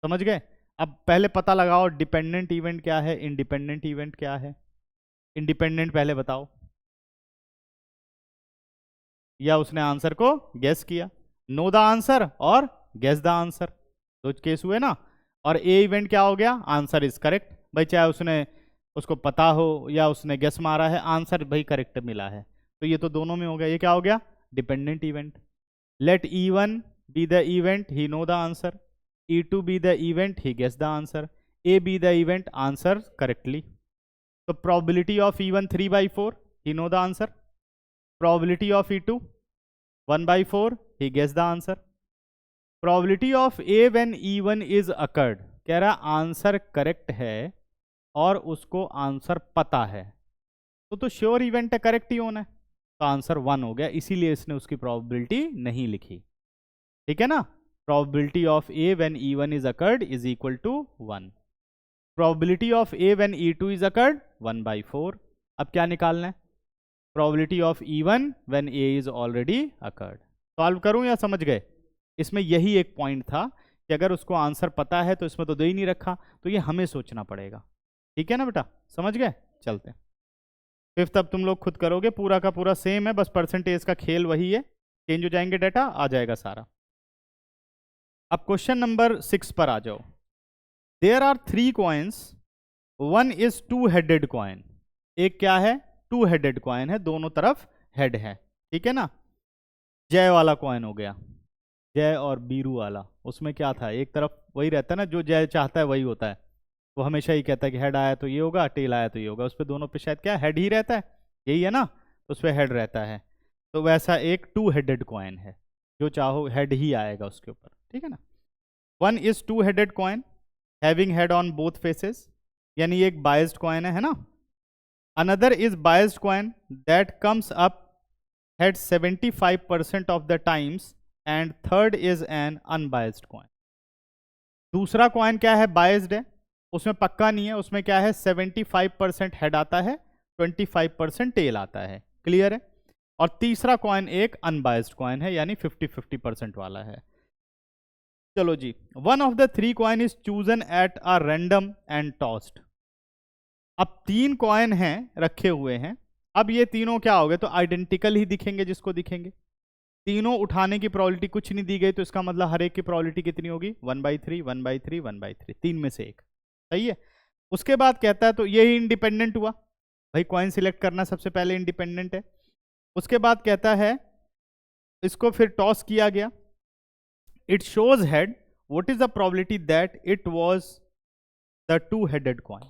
समझ गए। अब पहले पता लगाओ डिपेंडेंट इवेंट क्या है, इंडिपेंडेंट इवेंट क्या है। इंडिपेंडेंट पहले बताओ, या उसने आंसर को गेस किया। No the answer or guess the answer, दो केस हुए ना। और ए इवेंट क्या हो गया? Answer is correct. भाई चाहे उसको पता हो या उसने गेस मारा है, आंसर भाई करेक्ट मिला है, तो ये तो दोनों में हो गया। ये क्या हो गया? Dependent event. Let E1 be the event he know the answer, E2 be the event he guess the answer, A be the event answer correctly. तो probability of E1 3/4 he know the answer, probability of E2 1/4 he guessed the answer, probability of A when E1 is occurred। कह रहा answer correct है और उसको answer पता है, तो sure event है, करेक्ट ही होना है, तो आंसर 1 हो गया। इसीलिए इसने उसकी प्रोबेबिलिटी नहीं लिखी, ठीक है ना। Probability of A when E1 is occurred is equal to 1, probability of A when E2 is occurred 1/4। अब क्या निकालना है? Probability of E1 when A is already occurred। Solve करूं या समझ गए? इसमें यही एक पॉइंट था कि अगर उसको आंसर पता है तो इसमें तो दे ही नहीं रखा, तो ये हमें सोचना पड़ेगा, ठीक है ना बेटा, समझ गए। चलते हैं फिफ्थ। अब तुम लोग खुद करोगे, पूरा का पूरा सेम है, बस परसेंटेज का खेल वही है, चेंज हो जाएंगे डाटा, आ जाएगा सारा। अब क्वेश्चन नंबर 6 पर आ जाओ। देयर आर 3 कॉइन्स, 1 इज 2-हेडेड कॉइन। एक क्या है? 2-हेडेड कॉइन है, दोनों तरफ हेड है, ठीक है ना। जय वाला कॉइन हो गया, जय और बीरू वाला। उसमें क्या था? एक तरफ वही रहता है ना, जो जय चाहता है वही होता है, वो हमेशा ही कहता है कि हेड आया तो ये होगा, टेल आया तो ये होगा। उस पर दोनों पे शायद क्या हेड ही रहता है, यही है ना, तो उस पर हेड रहता है। तो वैसा एक 2 हेडेड कॉइन है, जो चाहो हेड ही आएगा उसके ऊपर, ठीक है ना। 1 is 2 headed coin having head on both faces, यानी एक बायस्ड कॉइन है ना। Another is biased coin that comes up head 75% of the times and third is an unbiased coin. दूसरा कॉइन क्या है, बायस्ड है, उसमें पक्का नहीं है, उसमें क्या है 75% हेड आता है, 25% टेल आता है, क्लियर है। और तीसरा कॉइन एक अनबायस्ड कॉइन है, यानी 50-50% वाला है। चलो जी, one of the 3 coin is chosen at a random and tossed. अब 3 कॉइन हैं रखे हुए हैं, अब ये तीनों क्या हो गए, तो आइडेंटिकल ही दिखेंगे जिसको दिखेंगे। तीनों उठाने की प्रोबेबिलिटी कुछ नहीं दी गई, तो इसका मतलब हर एक की प्रोबेबिलिटी कितनी होगी, 1/3 1/3 1/3, 3 में से एक, सही है। उसके बाद कहता है तो यही इंडिपेंडेंट हुआ, भाई कॉइन सिलेक्ट करना सबसे पहले इंडिपेंडेंट है। उसके बाद कहता है इसको फिर टॉस किया गया, it shows head, what is the probability that it was the 2 headed coin.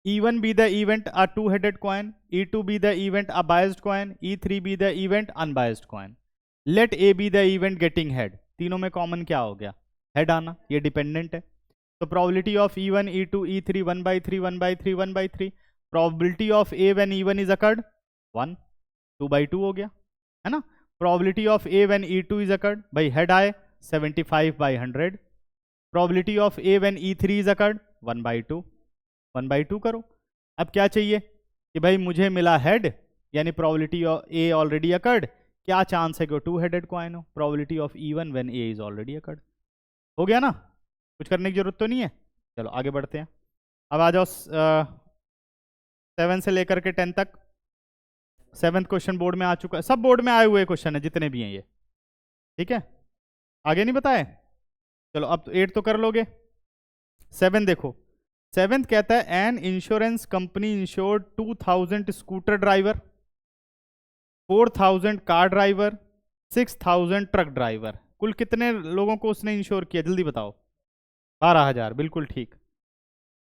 E1 be the event a 2 headed coin, E2 be the event a biased coin, E3 be the event unbiased coin. Let A be the event getting head. तीनों में common क्या हो गया, head आना, ये dependent है। तो probability of E1 E2 E3 1/3 1/3 1/3, probability of A when E1 is occurred 1, 2/2 हो गया, है ना। Probability of A when E2 is occurred, भाई हेड आए 75/100। Probability of A when E3 is occurred 1/2, 1/2 करो। अब क्या चाहिए कि भाई मुझे मिला हेड, यानी probability of A already occurred, क्या चांस है कि 2 हेडेड कॉइन हो, probability of E1 when A is already occurred. हो गया ना, कुछ करने की जरूरत तो नहीं है। चलो आगे बढ़ते हैं, अब आ जाओ 7 से लेकर के 10 तक। 7th क्वेश्चन बोर्ड में आ चुका है, सब बोर्ड में आए हुए क्वेश्चन है जितने भी हैं ये, ठीक है, आगे नहीं बताए। चलो अब 8 तो कर लोगे। 7 देखो, 7th कहता है an insurance company insured 2000 scooter driver, 4000 car driver, 6000 truck driver. कुल कितने लोगों को उसने इंश्योर किया, जल्दी बताओ। 12,000, बिल्कुल ठीक।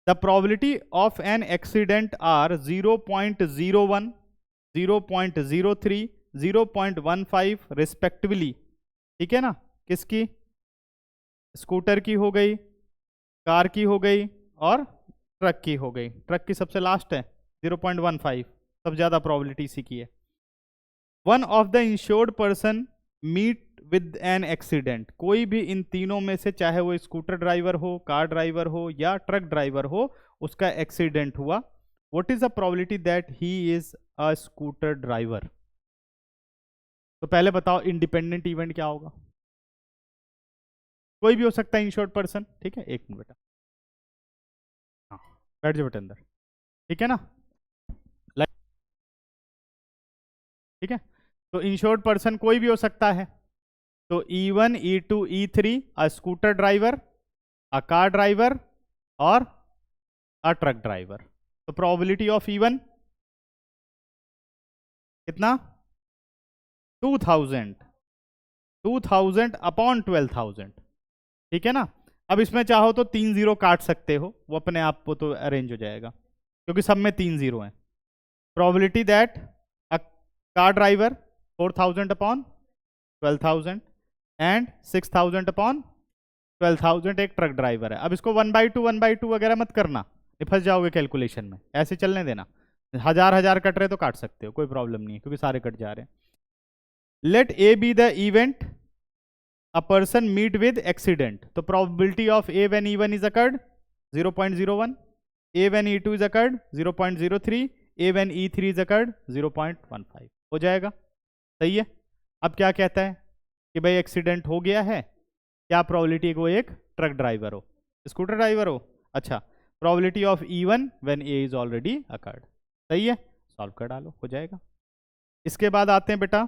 The probability of an accident are 0.01, 0.03, 0.15 respectively, ठीक है ना। किसकी, स्कूटर की हो गई, कार की हो गई और ट्रक की हो गई। ट्रक की सबसे लास्ट है 0.15, सबसे ज्यादा प्रोबेबिलिटी इसी की है। One of the insured person meet with an accident, कोई भी इन तीनों में से, चाहे वो स्कूटर ड्राइवर हो, कार ड्राइवर हो या ट्रक ड्राइवर हो, उसका एक्सीडेंट हुआ। What is the probability that he is a scooter driver. तो पहले बताओ इंडिपेंडेंट इवेंट क्या होगा, कोई भी हो सकता है इंश्योर्ड पर्सन, ठीक है। एक मिनट बेटा, बैठ जाओ बेटे अंदर, ठीक है ना, ठीक है। तो इंश्योर्ड पर्सन कोई भी हो सकता है, तो E1 E2 E3 a scooter driver, a car driver और अ ट्रक ड्राइवर। तो प्रोबेबिलिटी ऑफ E1 कितना, 2000 अपॉन 12,000, ठीक है ना। अब इसमें चाहो तो 3 0 काट सकते हो, वो अपने आप को तो अरेंज हो जाएगा क्योंकि सब में 3 0 हैं। Probability that a car driver 4000 upon 12,000 and 6000 upon 12,000 एक ट्रक ड्राइवर है। अब इसको 1/2 1/2 वगैरह मत करना, फंस जाओगे कैलकुलेशन में, ऐसे चलने देना। 1000 कट रहे तो काट सकते हो, कोई प्रॉब्लम नहीं है क्योंकि सारे कट जा रहे हैं। Let A be the event a person meet with accident, तो probability of A when E1 is occurred 0.01, A when E2 is occurred 0.03, A when E3 is occurred 0.15 हो जाएगा, सही है। अब क्या कहता है कि भाई एक्सीडेंट हो गया है, क्या प्रोबेबिलिटी है, वो एक ट्रक ड्राइवर हो, स्कूटर ड्राइवर हो, अच्छा। Probability of E1 when A is already occurred, सही है, सॉल्व कर डालो, हो जाएगा। इसके बाद आते हैं बेटा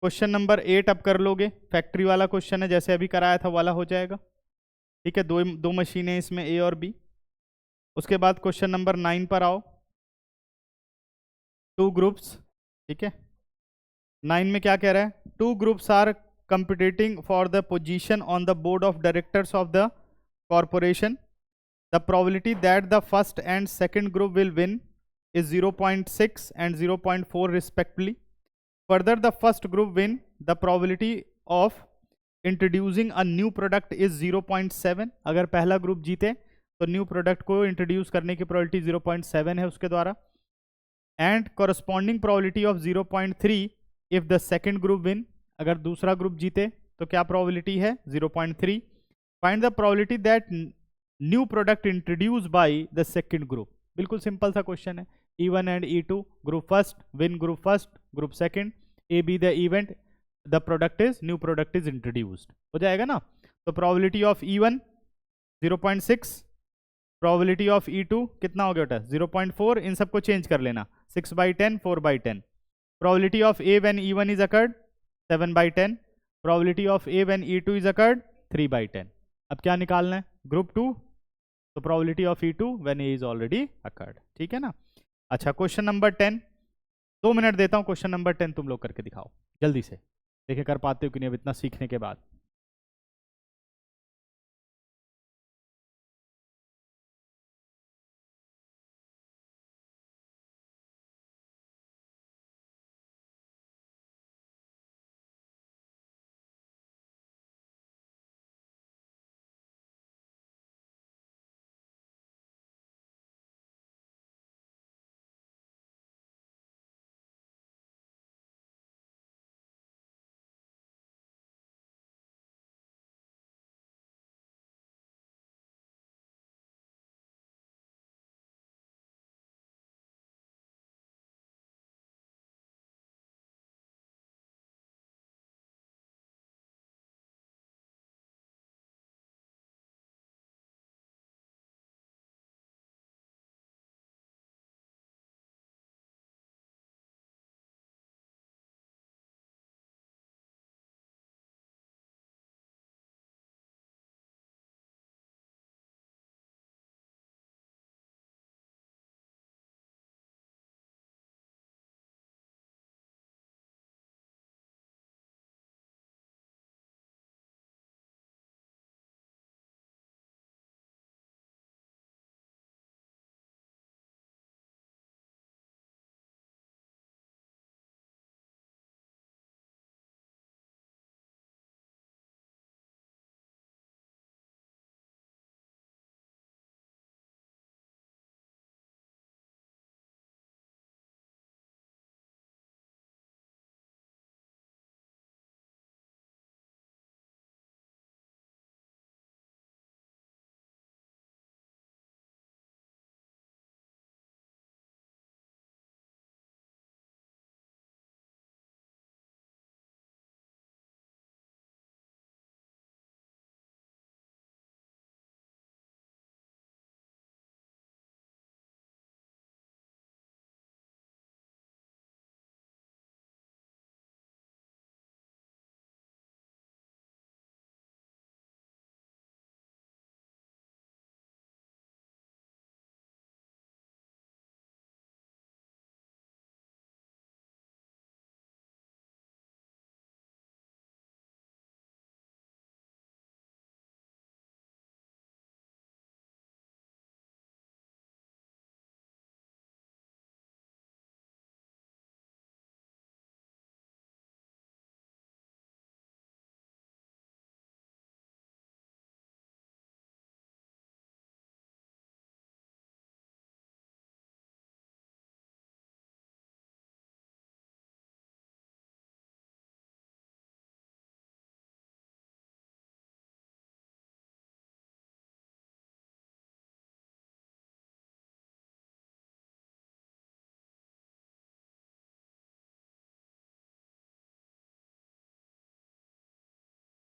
क्वेश्चन नंबर 8, अब कर लोगे, फैक्ट्री वाला क्वेश्चन है, जैसे अभी कराया था वाला हो जाएगा, ठीक है। दो मशीनें इसमें ए और बी। उसके बाद क्वेश्चन नंबर 9 पर आओ, 2 ग्रुप्स, ठीक है। 9 में क्या कह रहा है, 2 groups are competing for the position on the board of directors of the corporation. the probability that the first and second group will win is 0.6 and 0.4 respectively. Further, the first group win, the probability of introducing a new product is 0.7. अगर पहला group जीते तो new product को introduce करने की probability 0.7 है उसके द्वारा. And corresponding probability of 0.3 if the second group win, अगर दूसरा ग्रुप जीते तो क्या प्रोबेबिलिटी है 0.3. Find the probability that new product introduce by the second group. बिल्कुल सिंपल सा क्वेश्चन है. E1 and E2, group first win group first, group second, A be the event, the product is new product is introduced. हो जाएगा ना. तो probability of E1 0.6, probability of E2 कितना हो गया बेटा 0.4. इन सबको चेंज कर लेना. 6/10, 4/10. Probability of A when E1 is occurred 7/10. Probability of A when E2 is occurred 3/10. अब क्या निकालना है ग्रुप 2, तो probability of E2 when A is already occurred. ठीक है ना. अच्छा, क्वेश्चन नंबर 10. 2 मिनट देता हूं, क्वेश्चन नंबर 10 तुम लोग करके दिखाओ जल्दी से. देखे कर पाते हो कि नहीं अब इतना सीखने के बाद.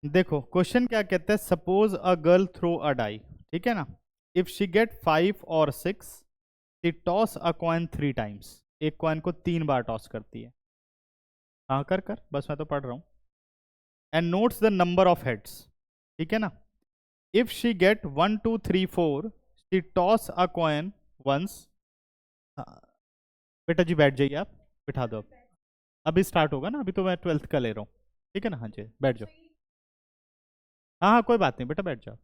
देखो क्वेश्चन क्या कहते हैं. Suppose a girl throw a die. ठीक है ना. If she get 5 or 6, she toss a coin 3 times. एक कॉइन को 3 बार टॉस करती है. हाँ कर कर, बस मैं तो पढ़ रहा हूँ. And notes the number of heads. ठीक है ना. If she get 1 2 3 4, she toss a coin once. बेटा जी बैठ जाइए, आप बिठा दो. अभी स्टार्ट होगा ना, अभी तो मैं 12th का ले रहा हूँ. ठीक है ना. हाँ जी बैठ जाओ. हाँ हाँ कोई बात नहीं बेटा बैठ जाओ.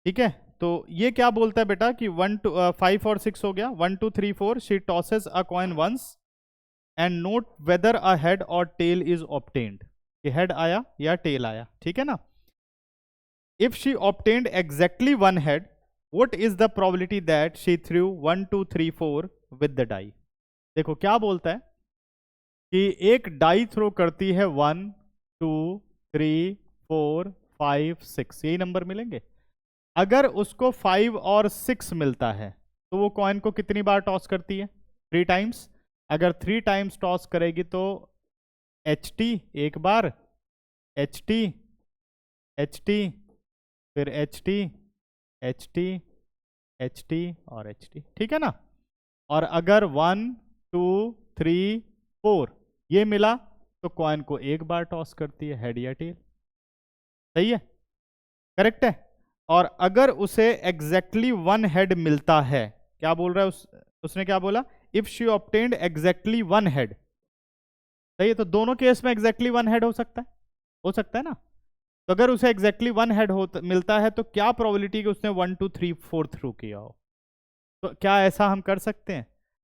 ठीक है, तो ये क्या बोलता है बेटा कि 5 और 6 हो गया, 1 2 3 4, she tosses a coin once and note whether a head or tail is obtained, कि हेड आया या टेल आया, ठीक है ना। If she obtained exactly one head, what is the probability that she threw 1 2 3 4 with the die. देखो क्या बोलता है कि एक डाई थ्रो करती है 1 2 3 4 5 6, यही नंबर मिलेंगे। अगर उसको 5 और 6 मिलता है तो वो कॉइन को कितनी बार टॉस करती है? 3 टाइम्स। अगर 3 टाइम्स टॉस करेगी तो एच टी एक बार, एच टी, एच टी, फिर H T, H T, H T और एच टी, ठीक है ना। और अगर 1 2 3 4 ये मिला तो कॉइन को एक बार टॉस करती है, हेड या टेल। सही है, करेक्ट है। और अगर उसे एग्जैक्टली वन हेड मिलता है, क्या बोल रहा है उसने क्या बोला? If she obtained exactly one head. सही है, तो दोनों केस में एग्जैक्टली वन हेड हो सकता है, हो सकता है ना। तो अगर उसे एग्जैक्टली वन हेड मिलता है तो क्या प्रोबेबिलिटी कि उसने 1 2 3 4 थ्रू किया हो? तो क्या ऐसा हम कर सकते हैं?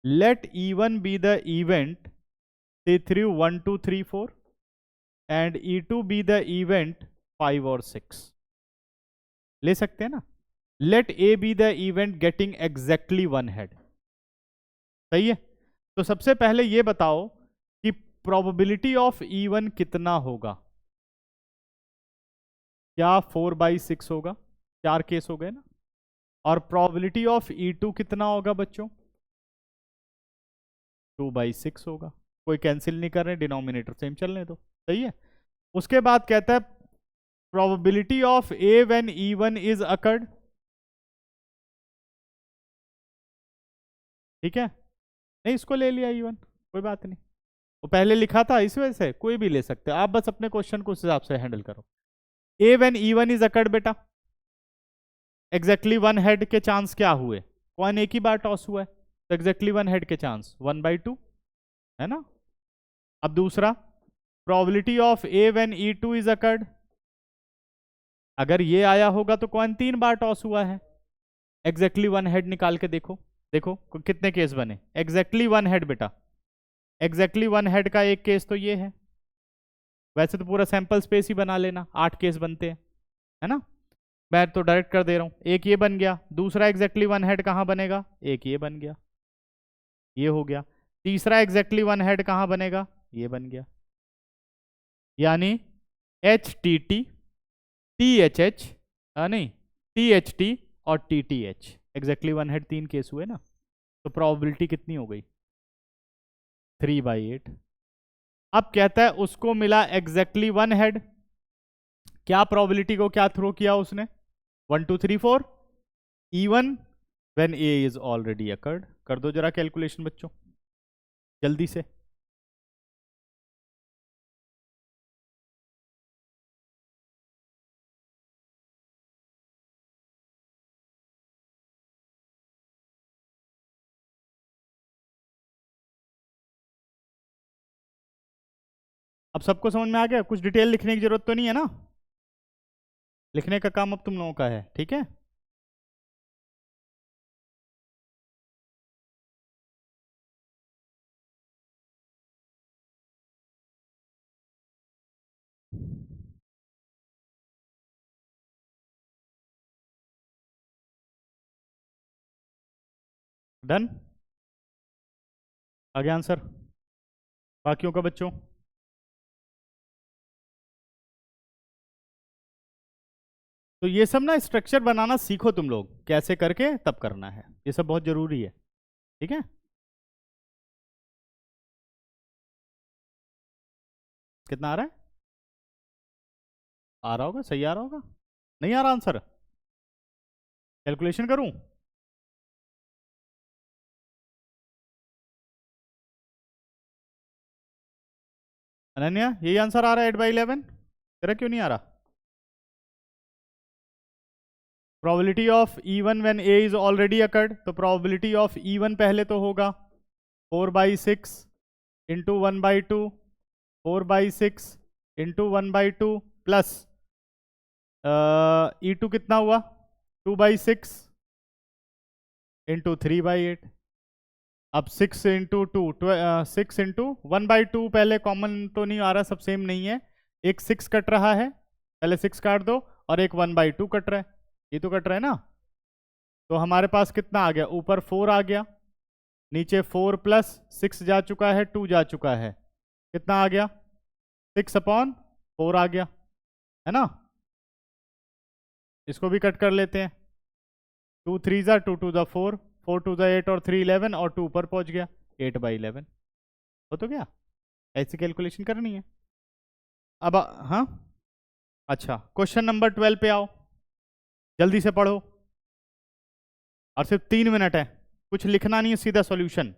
Let E1 be the event they threw 1 2 3 4 and E2 be the event 5 or 6, ले सकते हैं ना। let A be the event getting exactly one head। सही है, तो सबसे पहले ये बताओ कि प्रोबेबिलिटी ऑफ E1 कितना होगा? क्या 4/6 होगा? 4 केस हो गए ना। और प्रोबेबिलिटी ऑफ E2 कितना होगा बच्चों? 2/6 होगा। कोई कैंसिल नहीं कर रहे, डिनोमिनेटर सेम चलने दो। सही है, उसके बाद कहता है probability of A when E1 is occurred. ठीक है, नहीं इसको ले लिया E1, कोई बात नहीं, वो पहले लिखा था इस वजह से, कोई भी ले सकते हो आप, बस अपने क्वेश्चन को उस हिसाब से हैंडल करो। ए व्हेन E1 इज अकर्ड बेटा, एग्जैक्टली वन हेड के चांस क्या हुए? कौन एक ही बार टॉस हुआ है, तो एग्जैक्टली वन हेड के चांस 1/2 है ना। अब दूसरा, probability of A when E2 is occurred, अगर ये आया होगा तो कौन 3 बार टॉस हुआ है, एग्जैक्टली वन हेड निकाल के देखो, देखो कितने केस बने एग्जैक्टली वन हेड बेटा। एग्जैक्टली वन हेड का एक केस तो ये है, वैसे तो पूरा सैंपल स्पेस ही बना लेना, 8 केस बनते हैं, है ना। मैं तो डायरेक्ट कर दे रहा हूं, एक ये बन गया, दूसरा एग्जैक्टली वन हेड कहां बनेगा? एक ये बन गया, ये हो गया। तीसरा एग्जैक्टली वन हेड कहां बनेगा? ये बन गया। यानी H T T, T H H, नहीं टी एच टी और T T H, exactly one head 3 case हुए ना। तो प्रोबेबिलिटी कितनी हो गई? 3/8। अब कहता है उसको मिला एग्जैक्टली वन हेड, क्या प्रोबेबिलिटी को क्या थ्रो किया उसने? 1 2 3 4 E1 when A is already occurred. कर दो जरा कैलकुलेशन बच्चों जल्दी से। अब सबको समझ में आ गया? कुछ डिटेल लिखने की जरूरत तो नहीं है ना, लिखने का काम अब तुम लोगों का है, ठीक है। डन, आगे आंसर बाकियों का बच्चों। तो ये सब ना स्ट्रक्चर बनाना सीखो तुम लोग, कैसे करके तब करना है, ये सब बहुत जरूरी है, ठीक है। कितना आ रहा है? आ रहा होगा, सही आ रहा होगा, नहीं आ रहा आंसर? कैलकुलेशन करूं? अनन्या यही आंसर आ रहा है 8/11, तेरा क्यों नहीं आ रहा? Probability of E1 when A is already occurred, तो प्रोबेबिलिटी ऑफ E1 पहले तो होगा 4/6 इंटू 1/2, 4/6 इंटू 1/2 प्लस E2 कितना हुआ? 2/6 इंटू 3/8। अब 6 इंटू 2 6 इंटू 1/2, पहले कॉमन तो नहीं आ रहा, सब सेम नहीं है। एक 6 कट रहा है, पहले 6 काट दो, और एक 1/2 कट रहा है, ये तो कट रहा है ना। तो हमारे पास कितना आ गया, ऊपर 4 आ गया, नीचे 4 प्लस 6 जा चुका है, 2 जा चुका है, कितना आ गया, 6/4 आ गया, है ना। इसको भी कट कर लेते हैं, 2 3 जा 2 2 जा 4, 4 2 जा 8 और 3 11, और 2 ऊपर पहुंच गया, 8/11 हो तो गया। ऐसी कैलकुलेशन करनी है। अब हाँ, अच्छा, क्वेश्चन नंबर 12 पे आओ, जल्दी से पढ़ो, और सिर्फ 3 मिनट है, कुछ लिखना नहीं है, सीधा सॉल्यूशन।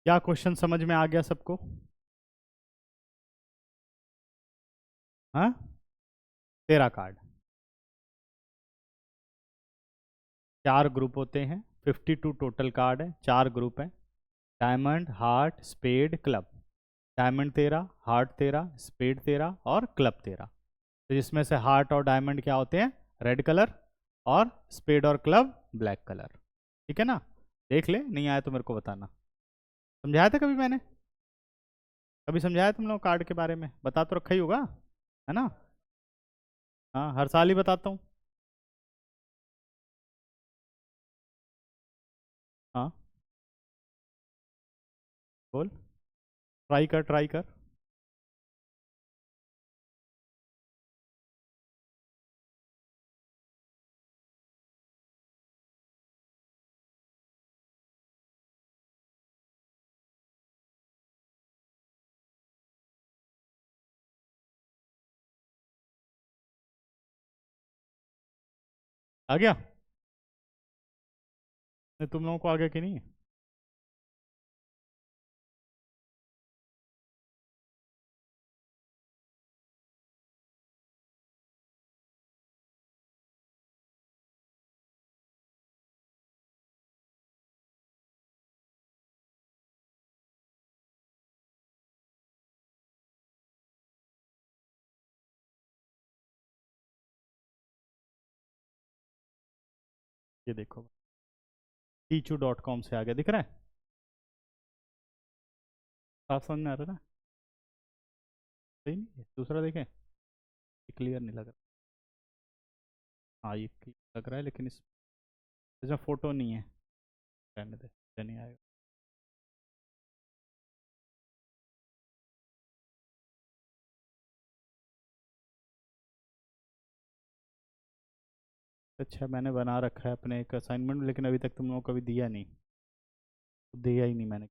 क्या क्वेश्चन समझ में आ गया सबको? हाँ, 13 कार्ड, 4 ग्रुप होते हैं, 52 टोटल कार्ड है, 4 ग्रुप हैं, diamond, heart, spade, club. Diamond 13, heart 13, spade 13 और क्लब 13। तो जिसमें से हार्ट और डायमंड क्या होते हैं, रेड कलर, और स्पेड और क्लब ब्लैक कलर। ठीक है ना, देख ले, नहीं आया तो मेरे को बताना। समझाया था कभी मैंने, कभी समझाया तुम लोग कार्ड के बारे में? बता तो रखा ही होगा, है ना। हाँ, हर साल ही बताता हूँ। हाँ, बोल, ट्राई कर, ट्राई कर। आ गया? नहीं, तुम लोगों को आ गया कि नहीं? ये देखो, teachu.com से आ गया, दिख रहा है? साफ समझ में आ रहा है ना? सही नहीं है? दूसरा देखें, क्लियर नहीं लग रहा। हाँ, ये clear लग रहा है, लेकिन इसमें फोटो नहीं है, रहने दे, इससे नहीं आएगा। अच्छा, मैंने बना रखा है अपने एक असाइनमेंट, लेकिन अभी तक तुम लोगों को कभी दिया नहीं, दिया ही नहीं मैंने।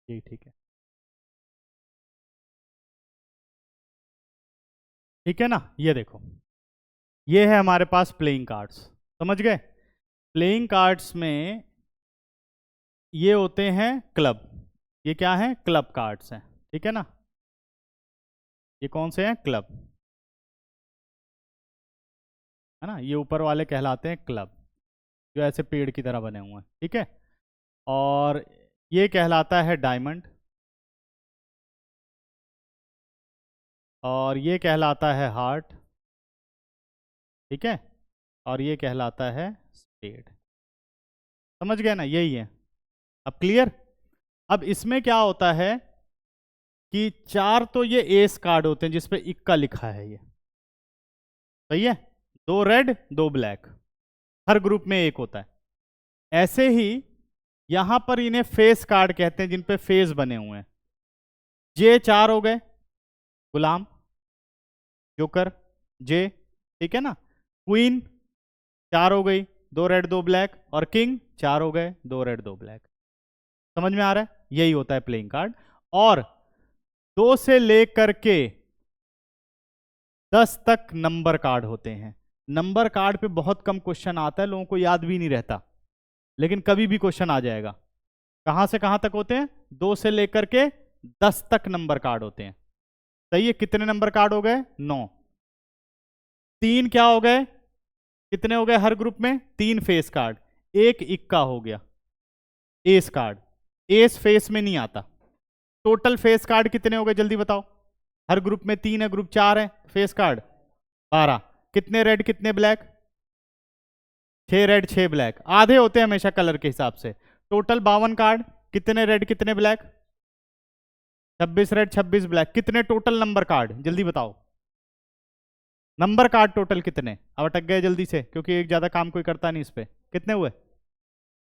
यही ठीक है, ठीक है ना। ये देखो, ये है हमारे पास प्लेइंग कार्ड्स, समझ गए? प्लेइंग कार्ड्स में ये होते हैं क्लब, ये क्या है, क्लब कार्ड्स हैं, ठीक है ना। ये कौन से हैं, क्लब, है ना। ये ऊपर वाले कहलाते हैं क्लब, जो ऐसे पेड़ की तरह बने हुए हैं, ठीक है। और ये कहलाता है डायमंड, और ये कहलाता है हार्ट, ठीक है, और ये कहलाता है स्पेड। समझ गए ना, यही है। अब क्लियर? अब इसमें क्या होता है कि 4 तो ये एस कार्ड होते हैं जिसपे इक्का लिखा है, ये सही है, 2 रेड 2 ब्लैक, हर ग्रुप में एक होता है। ऐसे ही यहां पर इन्हें फेस कार्ड कहते हैं, जिन पे फेस बने हुए हैं। जे 4 हो गए, गुलाम, जोकर, जे, ठीक है ना। क्वीन 4 हो गई, 2 रेड 2 ब्लैक, और किंग 4 हो गए, 2 रेड 2 ब्लैक। समझ में आ रहा है? यही होता है प्लेइंग कार्ड। और 2 से लेकर के 10 तक नंबर कार्ड होते हैं। नंबर कार्ड पे बहुत कम क्वेश्चन आता है, लोगों को याद भी नहीं रहता, लेकिन कभी भी क्वेश्चन आ जाएगा। कहां से कहां तक होते हैं? 2 से लेकर के 10 तक नंबर कार्ड होते हैं। सही है। कितने नंबर कार्ड हो गए? 9। 3 क्या हो गए? कितने हो गए हर ग्रुप में? 3 फेस कार्ड, एक इक्का हो गया, एस कार्ड। एस फेस में नहीं आता। टोटल फेस कार्ड कितने हो गए जल्दी बताओ? हर ग्रुप में 3 है, ग्रुप 4 है, फेस कार्ड 12। कितने रेड कितने ब्लैक? 6 रेड 6 ब्लैक, आधे होते हैं हमेशा कलर के हिसाब से। Total 52 card. कितने रेड कितने ब्लैक? 26 red 26 black. कितने टोटल नंबर कार्ड जल्दी बताओ? नंबर कार्ड टोटल कितने? अब अटक गए जल्दी से, क्योंकि एक ज्यादा काम कोई करता नहीं इस पे। कितने हुए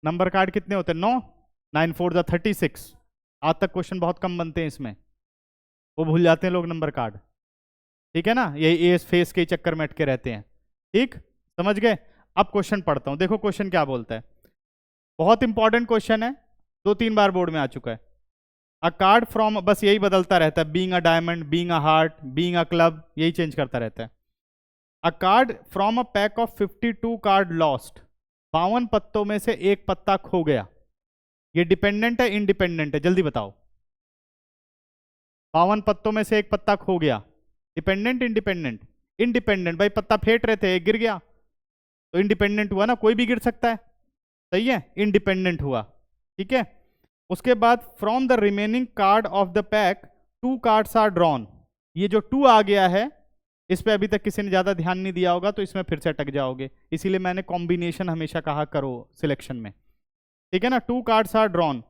नंबर कार्ड? कितने होते हैं? 9। 9 4 जा 36। आज तक क्वेश्चन बहुत कम बनते हैं इसमें, वो भूल जाते हैं लोग नंबर कार्ड। ठीक है ना, यही एस फेस के चक्कर में अटके रहते हैं। ठीक, समझ गए? अब क्वेश्चन पढ़ता हूं, देखो क्वेश्चन क्या बोलता है। बहुत इंपॉर्टेंट क्वेश्चन है, 2-3 बार बोर्ड में आ चुका है। अ कार्ड फ्रॉम, बस यही बदलता रहता है, being a diamond, being a heart, being a club, यही चेंज करता रहता है। अ card from a pack of 52 card lost, 52 पत्तों में से एक पत्ता खो गया। ये डिपेंडेंट है इंडिपेंडेंट है जल्दी बताओ? 52 पत्तों में से एक पत्ता खो गया, डिपेंडेंट इंडिपेंडेंट? इंडिपेंडेंट भाई, पत्ता फेंट रहे थे, एक गिर गया तो इंडिपेंडेंट हुआ ना, कोई भी गिर सकता है। सही है, इंडिपेंडेंट हुआ। ठीक है, उसके बाद from the remaining card of the pack 2 cards are drawn. ये जो 2 आ गया है, इस पे अभी तक किसी ने ज्यादा ध्यान नहीं दिया होगा, तो इसमें फिर से अटक जाओगे, इसीलिए मैंने कॉम्बिनेशन हमेशा कहा करो सिलेक्शन में। ठीक है ना, 2 cards are drawn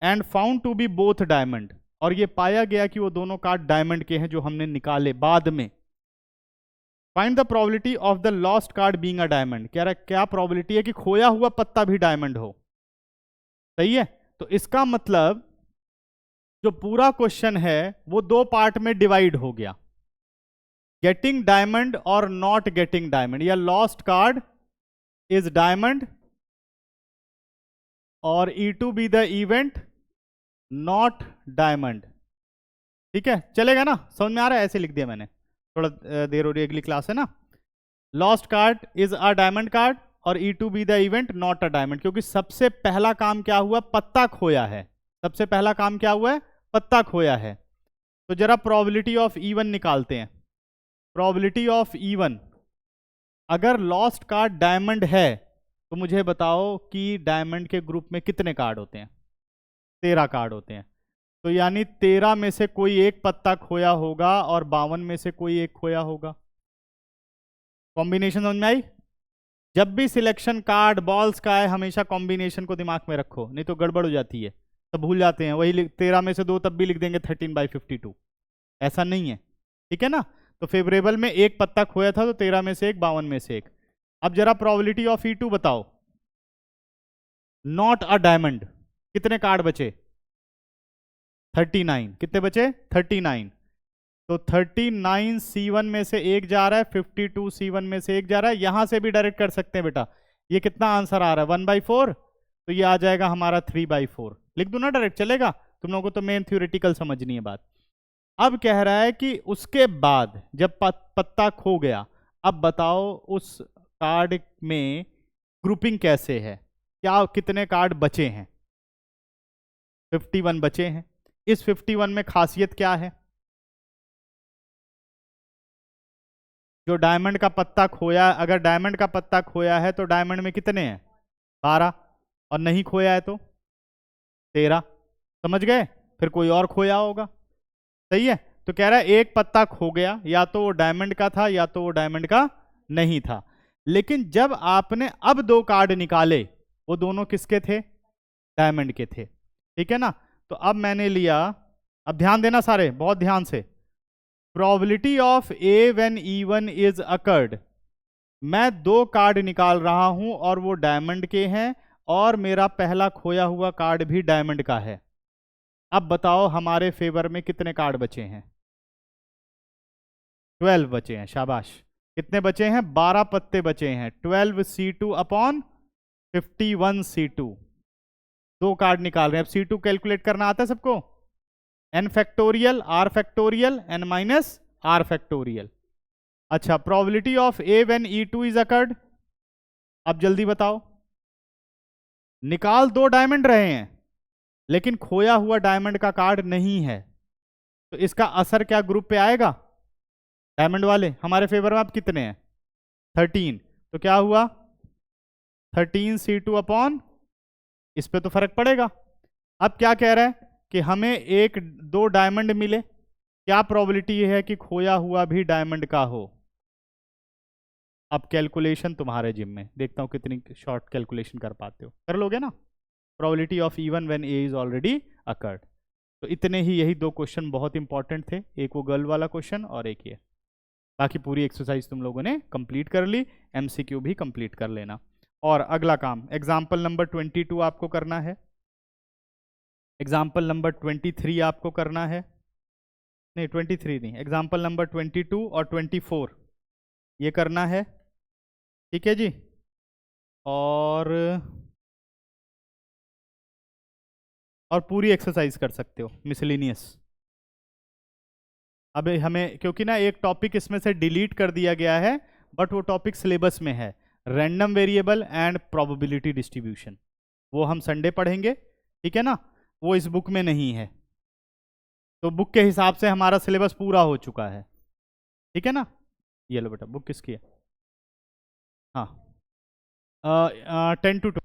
and found to be both diamond, और ये पाया गया कि वो दोनों कार्ड डायमंड के हैं जो हमने निकाले बाद में। Find the probability of the lost card being a diamond, कह रहा है क्या प्रोबेबिलिटी है कि खोया हुआ पत्ता भी डायमंड हो। सही है, तो इसका मतलब जो पूरा क्वेश्चन है वो 2 पार्ट में डिवाइड हो गया, गेटिंग डायमंड और नॉट गेटिंग डायमंड, या लॉस्ट कार्ड इज डायमंड और E two be the event not diamond. ठीक है, चलेगा ना? समझ में आ रहा है? ऐसे लिख दिया मैंने, थोड़ा देर हो रही है, अगली क्लास है ना। Lost card is a diamond card और E two be the event not a diamond, क्योंकि सबसे पहला काम क्या हुआ? पत्ता खोया है। सबसे पहला काम क्या हुआ है? पत्ता खोया है। तो जरा प्रोबेबिलिटी ऑफ इवन निकालते हैं। प्रोबेबिलिटी ऑफ इवन, अगर लॉस्ट कार्ड डायमंड है तो मुझे बताओ कि डायमंड के ग्रुप में कितने कार्ड होते हैं? 13 कार्ड होते हैं। तो यानी 13 में से कोई एक पत्ता खोया होगा और 52 में से कोई एक खोया होगा। कॉम्बिनेशन समझ में आई? जब भी सिलेक्शन कार्ड बॉल्स का है, हमेशा कॉम्बिनेशन को दिमाग में रखो, नहीं तो गड़बड़ हो जाती है, सब भूल जाते हैं। वही 13 में से 2 तब भी लिख देंगे 13/52, ऐसा नहीं है। ठीक है ना, तो फेवरेबल में एक पत्ता खोया था, तो 13 में से एक, 52 में से एक। अब जरा प्रोबेबिलिटी ऑफ E2 बताओ। नॉट अ डायमंड, कितने कार्ड बचे? 39। कितने बचे? 39। तो 39 C1 में से एक जा रहा है, 52 C1 में से एक जा रहा है। यहां से भी डायरेक्ट कर सकते हैं बेटा। ये कितना आंसर आ रहा है? 1/4, तो ये आ जाएगा हमारा 3/4। लिख दो ना डायरेक्ट, चलेगा? तुम लोगों को तो मेन थ्योरेटिकल समझनी है बात। अब कह रहा है कि उसके बाद जब पत्ता खो गया, अब बताओ उस कार्ड में ग्रुपिंग कैसे है, क्या कितने कार्ड बचे हैं? 51 बचे हैं। इस 51 में खासियत क्या है? जो डायमंड का पत्ता खोया, अगर डायमंड का पत्ता खोया है तो डायमंड में कितने हैं? 12, और नहीं खोया है तो 13। समझ गए? फिर कोई और खोया होगा। सही है, तो कह रहा है एक पत्ता खो गया, या तो वो डायमंड का था या तो वो डायमंड का नहीं था। लेकिन जब आपने अब 2 कार्ड निकाले, वो दोनों किसके थे? डायमंड के थे। ठीक है ना, तो अब मैंने लिया, अब ध्यान देना सारे, बहुत ध्यान से। Probability of A when even is occurred, मैं 2 कार्ड निकाल रहा हूं और वो डायमंड के हैं, और मेरा पहला खोया हुआ कार्ड भी डायमंड का है। अब बताओ हमारे फेवर में कितने कार्ड बचे हैं? 12 बचे हैं, शाबाश। कितने बचे हैं? 12 पत्ते बचे हैं। 12c2 अपॉन 51c2, 2 कार्ड निकाल रहे हैं। अब c2 कैलकुलेट करना आता है सबको? n factorial r factorial n minus r factorial. अच्छा, probability of a when e2 is occurred. अब जल्दी बताओ, निकाल 2 डायमंड रहे हैं लेकिन खोया हुआ डायमंड का कार्ड नहीं है, तो इसका असर क्या ग्रुप पे आएगा? डायमंड वाले हमारे फेवर में अब कितने हैं? 13। तो क्या हुआ? 13c2 अपॉन, इस पे तो फर्क पड़ेगा। अब क्या कह रहा है कि हमें 1-2 डायमंड मिले, क्या प्रोबेबिलिटी है कि खोया हुआ भी डायमंड का हो? अब कैलकुलेशन तुम्हारे जिम में, देखता हूं कितनी शॉर्ट कैलकुलेशन कर पाते हो। कर लोगे ना? Probability of even when A is already occurred. तो इतने ही, यही 2 क्वेश्चन बहुत इंपॉर्टेंट थे, एक वो गर्ल वाला क्वेश्चन और एक ये। बाकी पूरी एक्सरसाइज तुम लोगों ने कंप्लीट कर ली, एमसीक्यू भी कंप्लीट कर लेना। और अगला काम एग्जाम्पल नंबर 22 आपको करना है, एग्जाम्पल नंबर 23 आपको करना है, नहीं 23 नहीं, एग्जाम्पल नंबर 22 और 24 ये करना है, ठीक है जी। और पूरी एक्सरसाइज कर सकते हो मिसलिनियस। अब हमें क्योंकि ना एक टॉपिक इसमें से डिलीट कर दिया गया है, बट वो टॉपिक सिलेबस में है, random variable and probability distribution, वो हम संडे पढ़ेंगे, ठीक है ना? वो इस बुक में नहीं है, तो बुक के हिसाब से हमारा सिलेबस पूरा हो चुका है, ठीक है ना? ये लो बेटा, बुक किसकी है? हाँ 10 to 12।